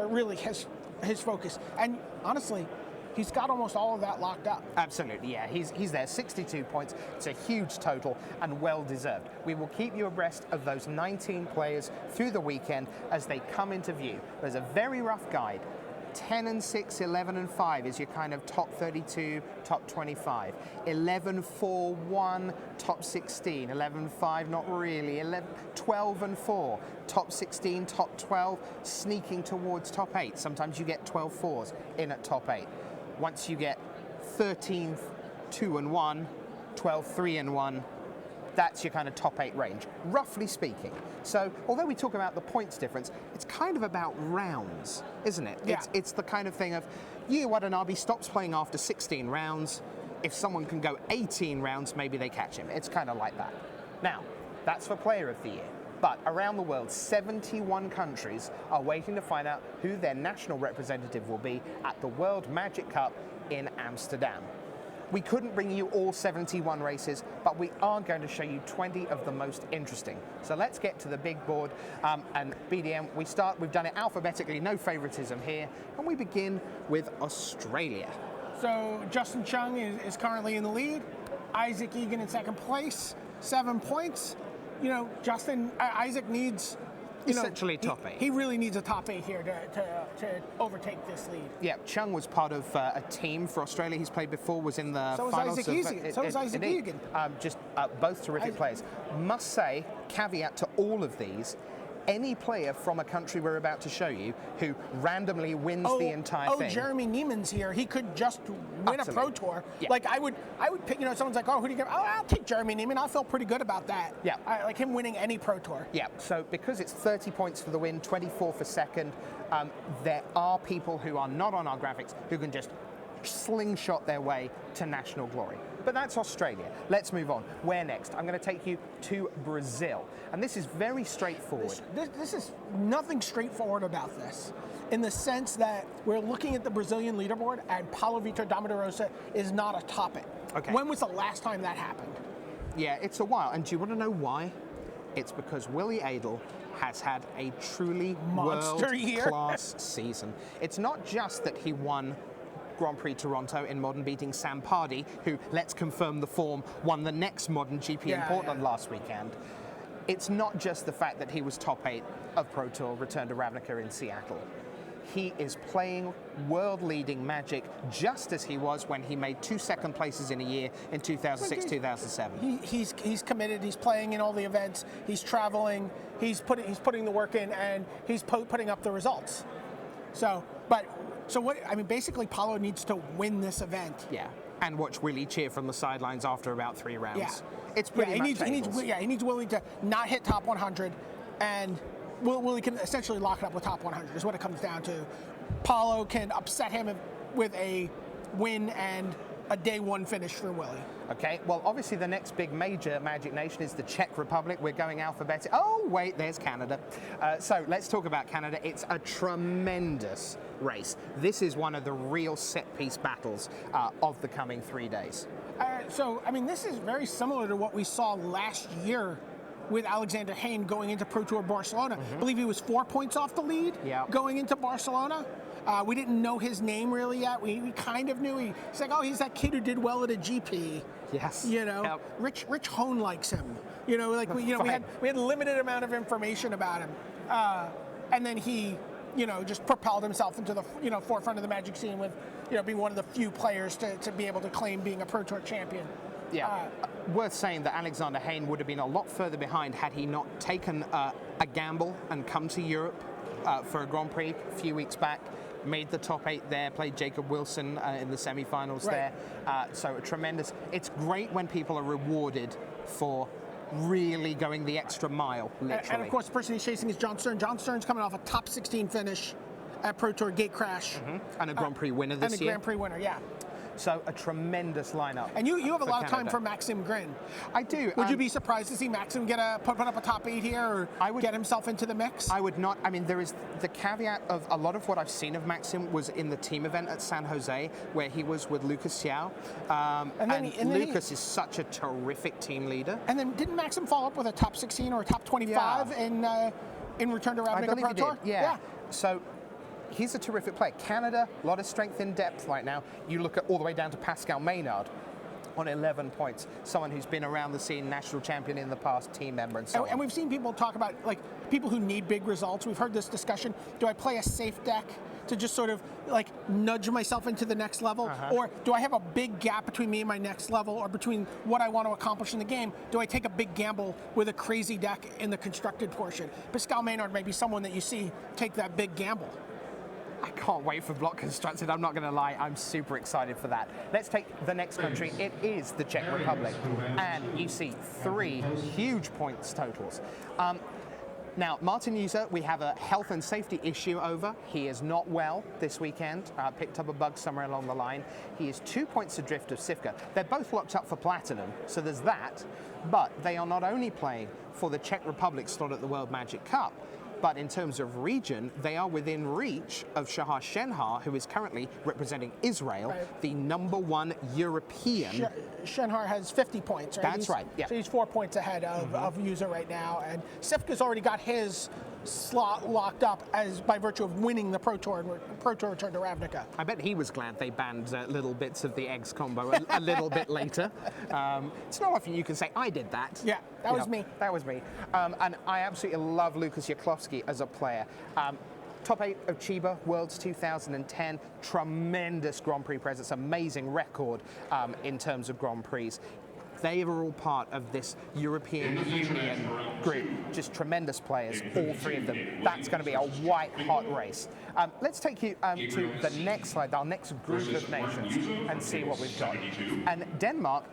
[SPEAKER 8] really his focus. And honestly, he's got almost all of that locked up.
[SPEAKER 7] Absolutely, yeah. He's there, 62 points. It's a huge total and well deserved. We will keep you abreast of those 19 players through the weekend as they come into view. There's a very rough guide. 10 and 6, 11 and 5 is your kind of top 32, top 25. 11, 4, 1, top 16. 11, 5, not really. 11, 12 and 4, top 16, top 12, sneaking towards top 8. Sometimes you get 12 4s in at top 8. Once you get 13, 2 and 1, 12, 3 and 1, that's your kind of top 8 range, roughly speaking. So although we talk about the points difference, it's kind of about rounds, isn't it?
[SPEAKER 8] Yeah.
[SPEAKER 7] It's the kind of thing of, Watanabe stops playing after 16 rounds. If someone can go 18 rounds, maybe they catch him. It's kind of like that. Now, that's for Player of the Year. But around the world, 71 countries are waiting to find out who their national representative will be at the World Magic Cup in Amsterdam. We couldn't bring you all 71 races, but we are going to show you 20 of the most interesting. So let's get to the big board. And BDM, we've done it alphabetically, no favoritism here. And we begin with Australia.
[SPEAKER 8] So Justin Chung is currently in the lead. Isaac Egan in second place, 7 points. Isaac needs
[SPEAKER 7] essentially top 8.
[SPEAKER 8] He really needs a top 8 here to overtake this lead.
[SPEAKER 7] Yeah, Chung was part of a team for Australia. He's played before, was in the finals.
[SPEAKER 8] So was Isaac Egan.
[SPEAKER 7] Just both terrific players. Must say, caveat to all of these, any player from a country we're about to show you who randomly wins the entire thing.
[SPEAKER 8] Jeremy Neiman's here. He could just win a Pro Tour.
[SPEAKER 7] Yeah.
[SPEAKER 8] Like I would pick, someone's like, oh, who do you get? Oh, I'll take Jeremy Neiman. I feel pretty good about that.
[SPEAKER 7] Yeah.
[SPEAKER 8] I like him winning any Pro Tour.
[SPEAKER 7] Yeah, so because it's 30 points for the win, 24 for second, there are people who are not on our graphics who can just slingshot their way to national glory. But that's Australia. Let's move on. Where next? I'm going to take you to Brazil. And this is very straightforward.
[SPEAKER 8] This is nothing straightforward about this, in the sense that we're looking at the Brazilian leaderboard and Paulo Vitor Damarosa is not atop it.
[SPEAKER 7] Okay.
[SPEAKER 8] When was the last time that happened?
[SPEAKER 7] Yeah, it's a while. And do you want to know why? It's because Willie Adel has had a truly
[SPEAKER 8] Monster year.
[SPEAKER 7] world-class season. It's not just that he won Grand Prix Toronto in modern, beating Sam Pardy, who, let's confirm the form, won the next modern GP in Portland last weekend. It's not just the fact that he was top 8 of Pro Tour, returned to Ravnica in Seattle. He is playing world-leading Magic just as he was when he made 2 second places in a year in 2006, 2007.
[SPEAKER 8] He's committed. He's playing in all the events. He's traveling. He's putting the work in, and he's putting up the results. So basically, Paulo needs to win this event.
[SPEAKER 7] Yeah, and watch Willie cheer from the sidelines after about 3 rounds.
[SPEAKER 8] Yeah.
[SPEAKER 7] It's pretty much
[SPEAKER 8] he needs Willie to not hit top 100, and Willie can essentially lock it up with top 100 is what it comes down to. Paulo can upset him with a win and a day 1 finish for Willie.
[SPEAKER 7] Okay, well, obviously the next big major Magic Nation is the Czech Republic. We're going alphabetic. Oh, wait, there's Canada. So let's talk about Canada. It's a tremendous race. This is one of the real set-piece battles of the coming 3 days.
[SPEAKER 8] This is very similar to what we saw last year with Alexander Hayne going into Pro Tour Barcelona. I believe he was 4 points off the lead going into Barcelona. We didn't know his name really yet. We kind of knew. He's like, oh, he's that kid who did well at a GP.
[SPEAKER 7] Yes.
[SPEAKER 8] Rich Hone likes him. We had a limited amount of information about him, and then he, just propelled himself into the forefront of the Magic scene with, being one of the few players to be able to claim being a Pro Tour champion.
[SPEAKER 7] Yeah, worth saying that Alexander Hayne would have been a lot further behind had he not taken a gamble and come to Europe for a Grand Prix a few weeks back. Made the top 8 there, played Jacob Wilson in the semi-finals there. So tremendous. It's great when people are rewarded for really going the extra mile, literally.
[SPEAKER 8] And of course, the person he's chasing is John Stern. John Stern's coming off a top 16 finish at Pro Tour Gate Crash.
[SPEAKER 7] And a Grand Prix winner this year.
[SPEAKER 8] And a Grand Prix winner, yeah.
[SPEAKER 7] So a tremendous lineup.
[SPEAKER 8] And you have a lot of time
[SPEAKER 7] Canada.
[SPEAKER 8] for Maxim Grin.
[SPEAKER 7] I do.
[SPEAKER 8] Would you be surprised to see Maxim put up a top 8 here, or get himself into the mix?
[SPEAKER 7] I would not. I mean, there is the caveat of a lot of what I've seen of Maxim was in the team event at San Jose, where he was with Lucas Xiao. And Lucas is such a terrific team leader.
[SPEAKER 8] And then didn't Maxim follow up with a top 16 or a top 25 in Return to Ravnica Pro Tour?
[SPEAKER 7] Yeah. So he's a terrific player. Canada, a lot of strength in depth right now. You look at all the way down to Pascal Maynard on 11 points, someone who's been around the scene, national champion in the past, team member, and so on.
[SPEAKER 8] And we've seen people talk about, like, people who need big results. We've heard this discussion. Do I play a safe deck to just sort of, like, nudge myself into the next level? Or do I have a big gap between me and my next level, or between what I want to accomplish in the game? Do I take a big gamble with a crazy deck in the constructed portion? Pascal Maynard may be someone that you see take that big gamble.
[SPEAKER 7] I can't wait for Block Constructed, I'm not going to lie, I'm super excited for that. Let's take the next country, it is the Czech Republic, and you see 3 huge points totals. Now, Martin User, we have a health and safety issue over. He is not well this weekend, picked up a bug somewhere along the line. He is 2 points adrift of Sivka. They're both locked up for platinum, so there's that, but they are not only playing for the Czech Republic slot at the World Magic Cup, but in terms of region, they are within reach of Shahar Shenhar, who is currently representing Israel, the #1 European.
[SPEAKER 8] Shenhar has 50 points, right?
[SPEAKER 7] That's right, yeah.
[SPEAKER 8] So he's 4 points ahead of User right now, and Sivka's already got his slot locked up as by virtue of winning the Pro Tour return to Ravnica.
[SPEAKER 7] I bet he was glad they banned little bits of the eggs combo a little bit later. It's not often you can say, I did that.
[SPEAKER 8] Yeah, that was me.
[SPEAKER 7] That was me. And I absolutely love Lukas Jaklowski as a player. Top 8 of Chiba, Worlds 2010, tremendous Grand Prix presence, amazing record in terms of Grand Prix. They are all part of this European Union group. Just tremendous players, all 3 of them. That's going to be a white-hot race. Let's take you to the next slide, our next group of nations, and see what we've got. And Denmark,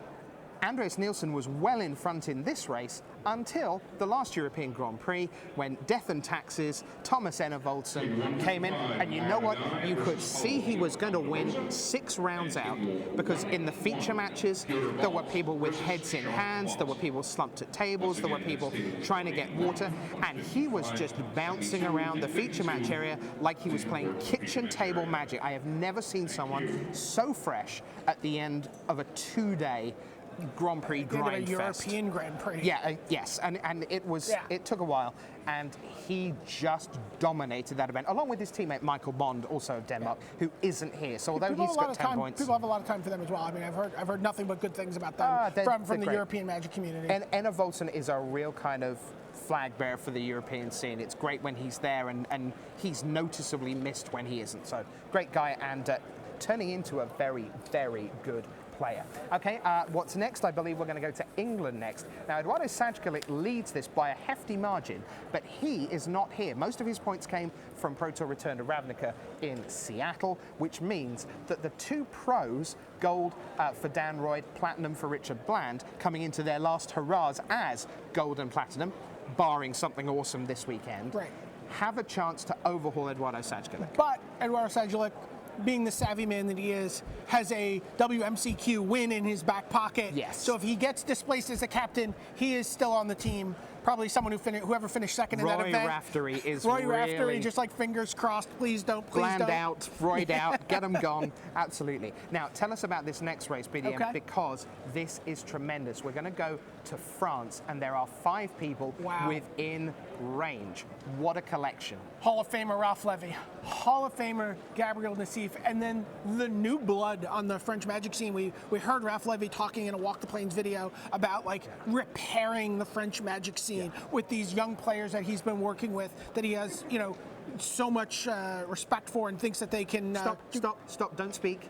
[SPEAKER 7] Andreas Nielsen was well in front in this race until the last European Grand Prix, when Death and Taxes, Thomas Enervoldsen came in, and you know what? You could see he was going to win 6 rounds out, because in the feature matches, there were people with heads in hands, there were people slumped at tables, there were people trying to get water, and he was just bouncing around the feature match area like he was playing kitchen table magic. I have never seen someone so fresh at the end of a 2-day Grand Prix grind
[SPEAKER 8] a
[SPEAKER 7] fest.
[SPEAKER 8] European Grand Prix.
[SPEAKER 7] Yeah, yes, and it was it took a while, and he just dominated that event, along with his teammate Michael Bond, also of Denmark, who isn't here. So although he's got 10 points,
[SPEAKER 8] people have a lot of time for them as well. I mean, I've heard nothing but good things about them from the
[SPEAKER 7] great.
[SPEAKER 8] European Magic community.
[SPEAKER 7] And Enna Volson is a real kind of flag bearer for the European scene. It's great when he's there, and he's noticeably missed when he isn't. So great guy, and turning into a very, very good player. Okay, what's next? I believe we're going to go to England next. Now, Eduardo Sajkalik leads this by a hefty margin, but he is not here. Most of his points came from Pro Tour return to Ravnica in Seattle, which means that the 2 pros, gold for Dan Royd, platinum for Richard Bland, coming into their last hurrahs as gold and platinum, barring something awesome this weekend, have a chance to overhaul Eduardo Sajkalik.
[SPEAKER 8] But Eduardo Sajkalik, being the savvy man that he is, has a WMCQ win in his back pocket.
[SPEAKER 7] Yes.
[SPEAKER 8] So if he gets displaced as a captain, he is still on the team. Probably someone whoever finished second in that event.
[SPEAKER 7] Roy Raftery is
[SPEAKER 8] Roy Raftery, just like fingers crossed. Please don't.
[SPEAKER 7] Bland out, Royd out, get them gone. Absolutely. Now, tell us about this next race, BDM, because this is tremendous. We're going to go to France, and there are 5 people within range. What a collection.
[SPEAKER 8] Hall of Famer Ralph Levy, Hall of Famer Gabriel Nassif, and then the new blood on the French Magic scene. We heard Ralph Levy talking in a Walk the Plains video about like repairing the French Magic scene with these young players that he's been working with, that he has, you know, so much respect for, and thinks that they can...
[SPEAKER 7] Stop, don't speak.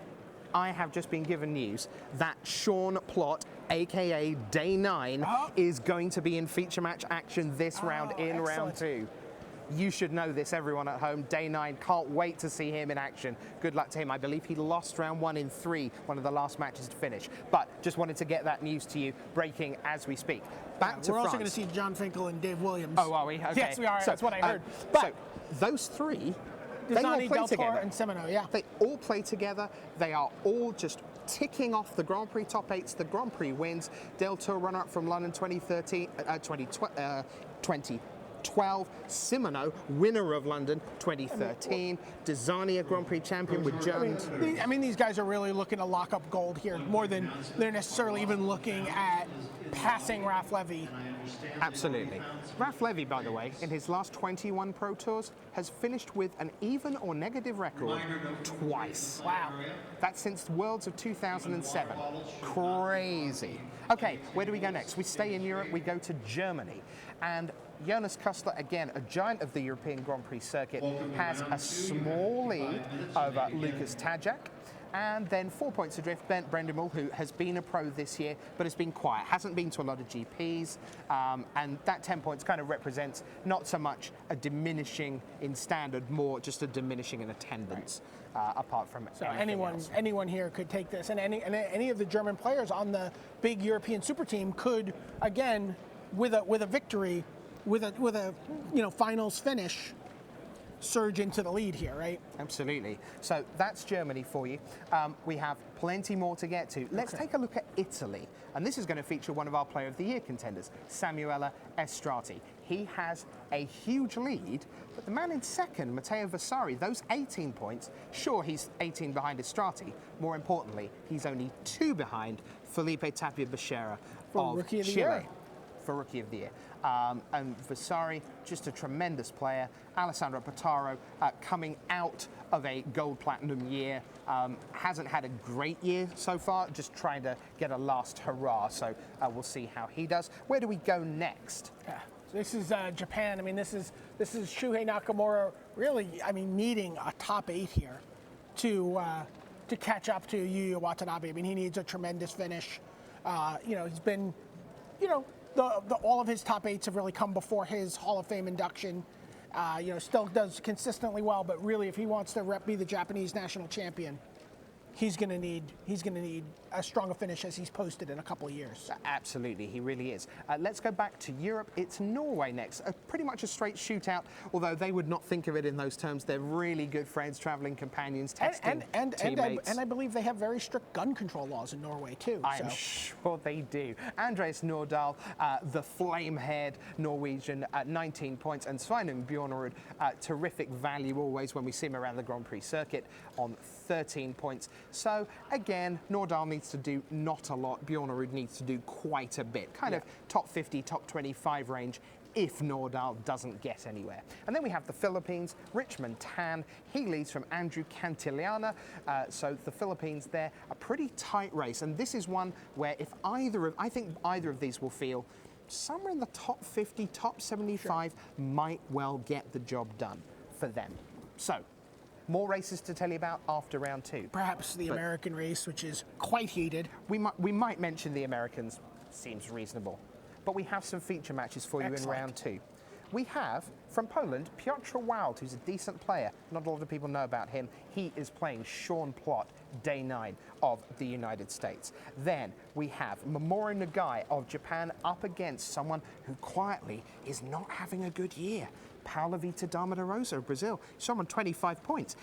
[SPEAKER 7] I have just been given news that Sean Plott, aka Day 9, is going to be in feature match action this round in round 2. You should know this, everyone at home. Day 9, can't wait to see him in action. Good luck to him. I believe he lost round 1 in 3, one of the last matches to finish. But just wanted to get that news to you, breaking as we speak. Back to
[SPEAKER 8] we're
[SPEAKER 7] France.
[SPEAKER 8] also going to see John Finkel and Dave Williams.
[SPEAKER 7] Oh, are we? Okay.
[SPEAKER 8] Yes, we are.
[SPEAKER 7] So,
[SPEAKER 8] that's what I heard.
[SPEAKER 7] But those 3, they all play together.
[SPEAKER 8] And Semino, yeah.
[SPEAKER 7] They all play together. They are all just ticking off the Grand Prix top 8s, the Grand Prix wins. Del Tour runner-up from London 2012, Simino, winner of London 2013, Desania Grand Prix champion with Jones.
[SPEAKER 8] I mean, these guys are really looking to lock up gold here, more than they're necessarily even looking at passing Ralph Levy.
[SPEAKER 7] Absolutely. Ralph Levy, by the way, in his last 21 Pro Tours, has finished with an even or negative record twice.
[SPEAKER 8] Wow.
[SPEAKER 7] That's since Worlds of 2007. Crazy. Okay, where do we go next? We stay in Europe, we go to Germany. And Jonas Kustler, again, a giant of the European Grand Prix circuit, has a small lead over Lucas Tajak. And then 4 points adrift, Brendan Mull, who has been a pro this year, but has been quiet, hasn't been to a lot of GPs. And that 10 points kind of represents not so much a diminishing in standard, more just a diminishing in attendance, apart from
[SPEAKER 8] So
[SPEAKER 7] anything else.
[SPEAKER 8] anyone here could take this, and any of the German players on the big European super team could, again, with a victory, with a finals finish, surge into the lead here, right?
[SPEAKER 7] Absolutely. So that's Germany for you. We have plenty more to get to. Let's take a look at Italy. And this is going to feature one of our Player of the Year contenders, Samuele Estrati. He has a huge lead, but the man in second, Matteo Vasari, those 18 points, sure, he's 18 behind Estrati. More importantly, he's only 2 behind Felipe Tapia Bechera of
[SPEAKER 8] Rookie of the
[SPEAKER 7] Chile.
[SPEAKER 8] Year.
[SPEAKER 7] For Rookie of the Year. And Vasari, just a tremendous player. Alessandro Potaro, coming out of a gold platinum year, hasn't had a great year so far, just trying to get a last hurrah. So we'll see how he does. Where do we go next?
[SPEAKER 8] Yeah. This is Japan. I mean, this is Shuhei Nakamura really, needing a top 8 here to catch up to Yuya Watanabe. I mean, he needs a tremendous finish. He's been, all of his top 8s have really come before his Hall of Fame induction. Still does consistently well, but really, if he wants to be the Japanese national champion, he's going to need as strong a finish as he's posted in a couple of years.
[SPEAKER 7] Absolutely, he really is. Let's go back to Europe. It's Norway next. Pretty much a straight shootout, although they would not think of it in those terms. They're really good friends, traveling companions, testing teammates.
[SPEAKER 8] And I believe they have very strict gun control laws in Norway too.
[SPEAKER 7] I'm sure they do. Andreas Nordahl, the flame-haired Norwegian, 19 points, and Sveinung Bjornerud, terrific value always when we see him around the Grand Prix circuit on 13 points. So again, Nordahl needs to do not a lot. Bjornerud needs to do quite a bit. Kind of top 50, top 25 range if Nordahl doesn't get anywhere. And then we have the Philippines, Richmond Tan. He leads from Andrew Cantillana. So the Philippines there, a pretty tight race. And this is one where if I think either of these will feel somewhere in the top 50, top 75 might well get the job done for them. So more races to tell you about after round 2.
[SPEAKER 8] Perhaps the American race, which is quite heated.
[SPEAKER 7] We might mention the Americans. Seems reasonable. But we have some feature matches for you in round 2. We have, from Poland, Piotr Wild, who's a decent player. Not a lot of people know about him. He is playing Sean Plott, day 9 of the United States. Then we have Mamoru Nagai of Japan up against someone who quietly is not having a good year. Paula Vita Dama de Rosa of Brazil. Someone 25 points.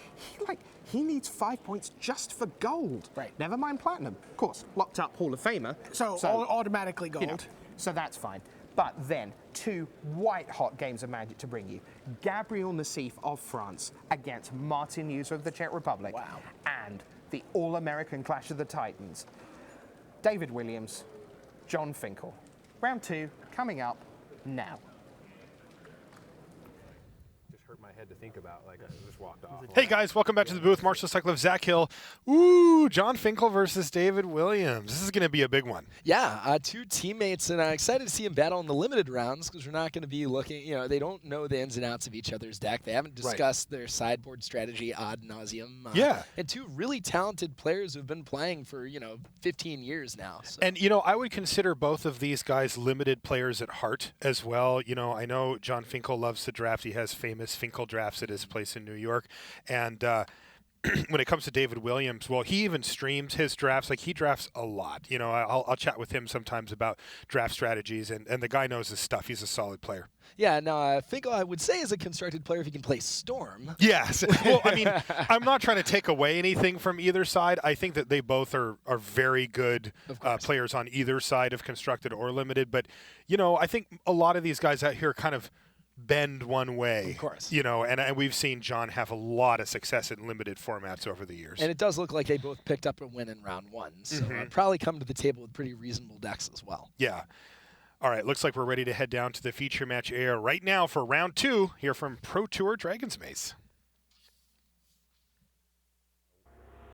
[SPEAKER 7] He needs 5 points just for gold.
[SPEAKER 8] Right.
[SPEAKER 7] Never mind platinum. Of course, locked up Hall of Famer.
[SPEAKER 8] So automatically gold.
[SPEAKER 7] So that's fine. But then 2 white-hot games of Magic to bring you. Gabriel Nassif of France against Martin User of the Czech Republic.
[SPEAKER 8] Wow.
[SPEAKER 7] And the All-American Clash of the Titans. David Williams, John Finkel. Round 2 coming up now.
[SPEAKER 9] Hurt my head to think about, like I just walked off.
[SPEAKER 1] Hey guys, welcome back to the booth. Marshall Sutcliffe, Zach Hill. Ooh, John Finkel versus David Williams. This is going to be a big one.
[SPEAKER 2] Yeah, 2 teammates, and I'm excited to see them battle in the limited rounds because we're not going to be looking, they don't know the ins and outs of each other's deck. They haven't discussed their sideboard strategy ad nauseum. And 2 really talented players who've been playing for, 15 years now. So.
[SPEAKER 1] And, I would consider both of these guys limited players at heart as well. I know John Finkel loves to draft. He has famous Finkel drafts at his place in New York. And when it comes to David Williams, well, he even streams his drafts. Like, he drafts a lot. I'll chat with him sometimes about draft strategies, and the guy knows his stuff. He's a solid player.
[SPEAKER 2] Yeah, now, Finkel, I would say, is a constructed player if he can play Storm.
[SPEAKER 1] Yes. Well, I'm not trying to take away anything from either side. I think that they both are very good players on either side of constructed or limited. But, I think a lot of these guys out here kind of bend one way.
[SPEAKER 2] Of course.
[SPEAKER 1] You know, and we've seen John have a lot of success in limited formats over the years.
[SPEAKER 2] And it does look like they both picked up a win in round 1. So probably come to the table with pretty reasonable decks as well.
[SPEAKER 1] Yeah. All right, looks like we're ready to head down to the feature match area right now for round 2 here from Pro Tour Dragon's Maze.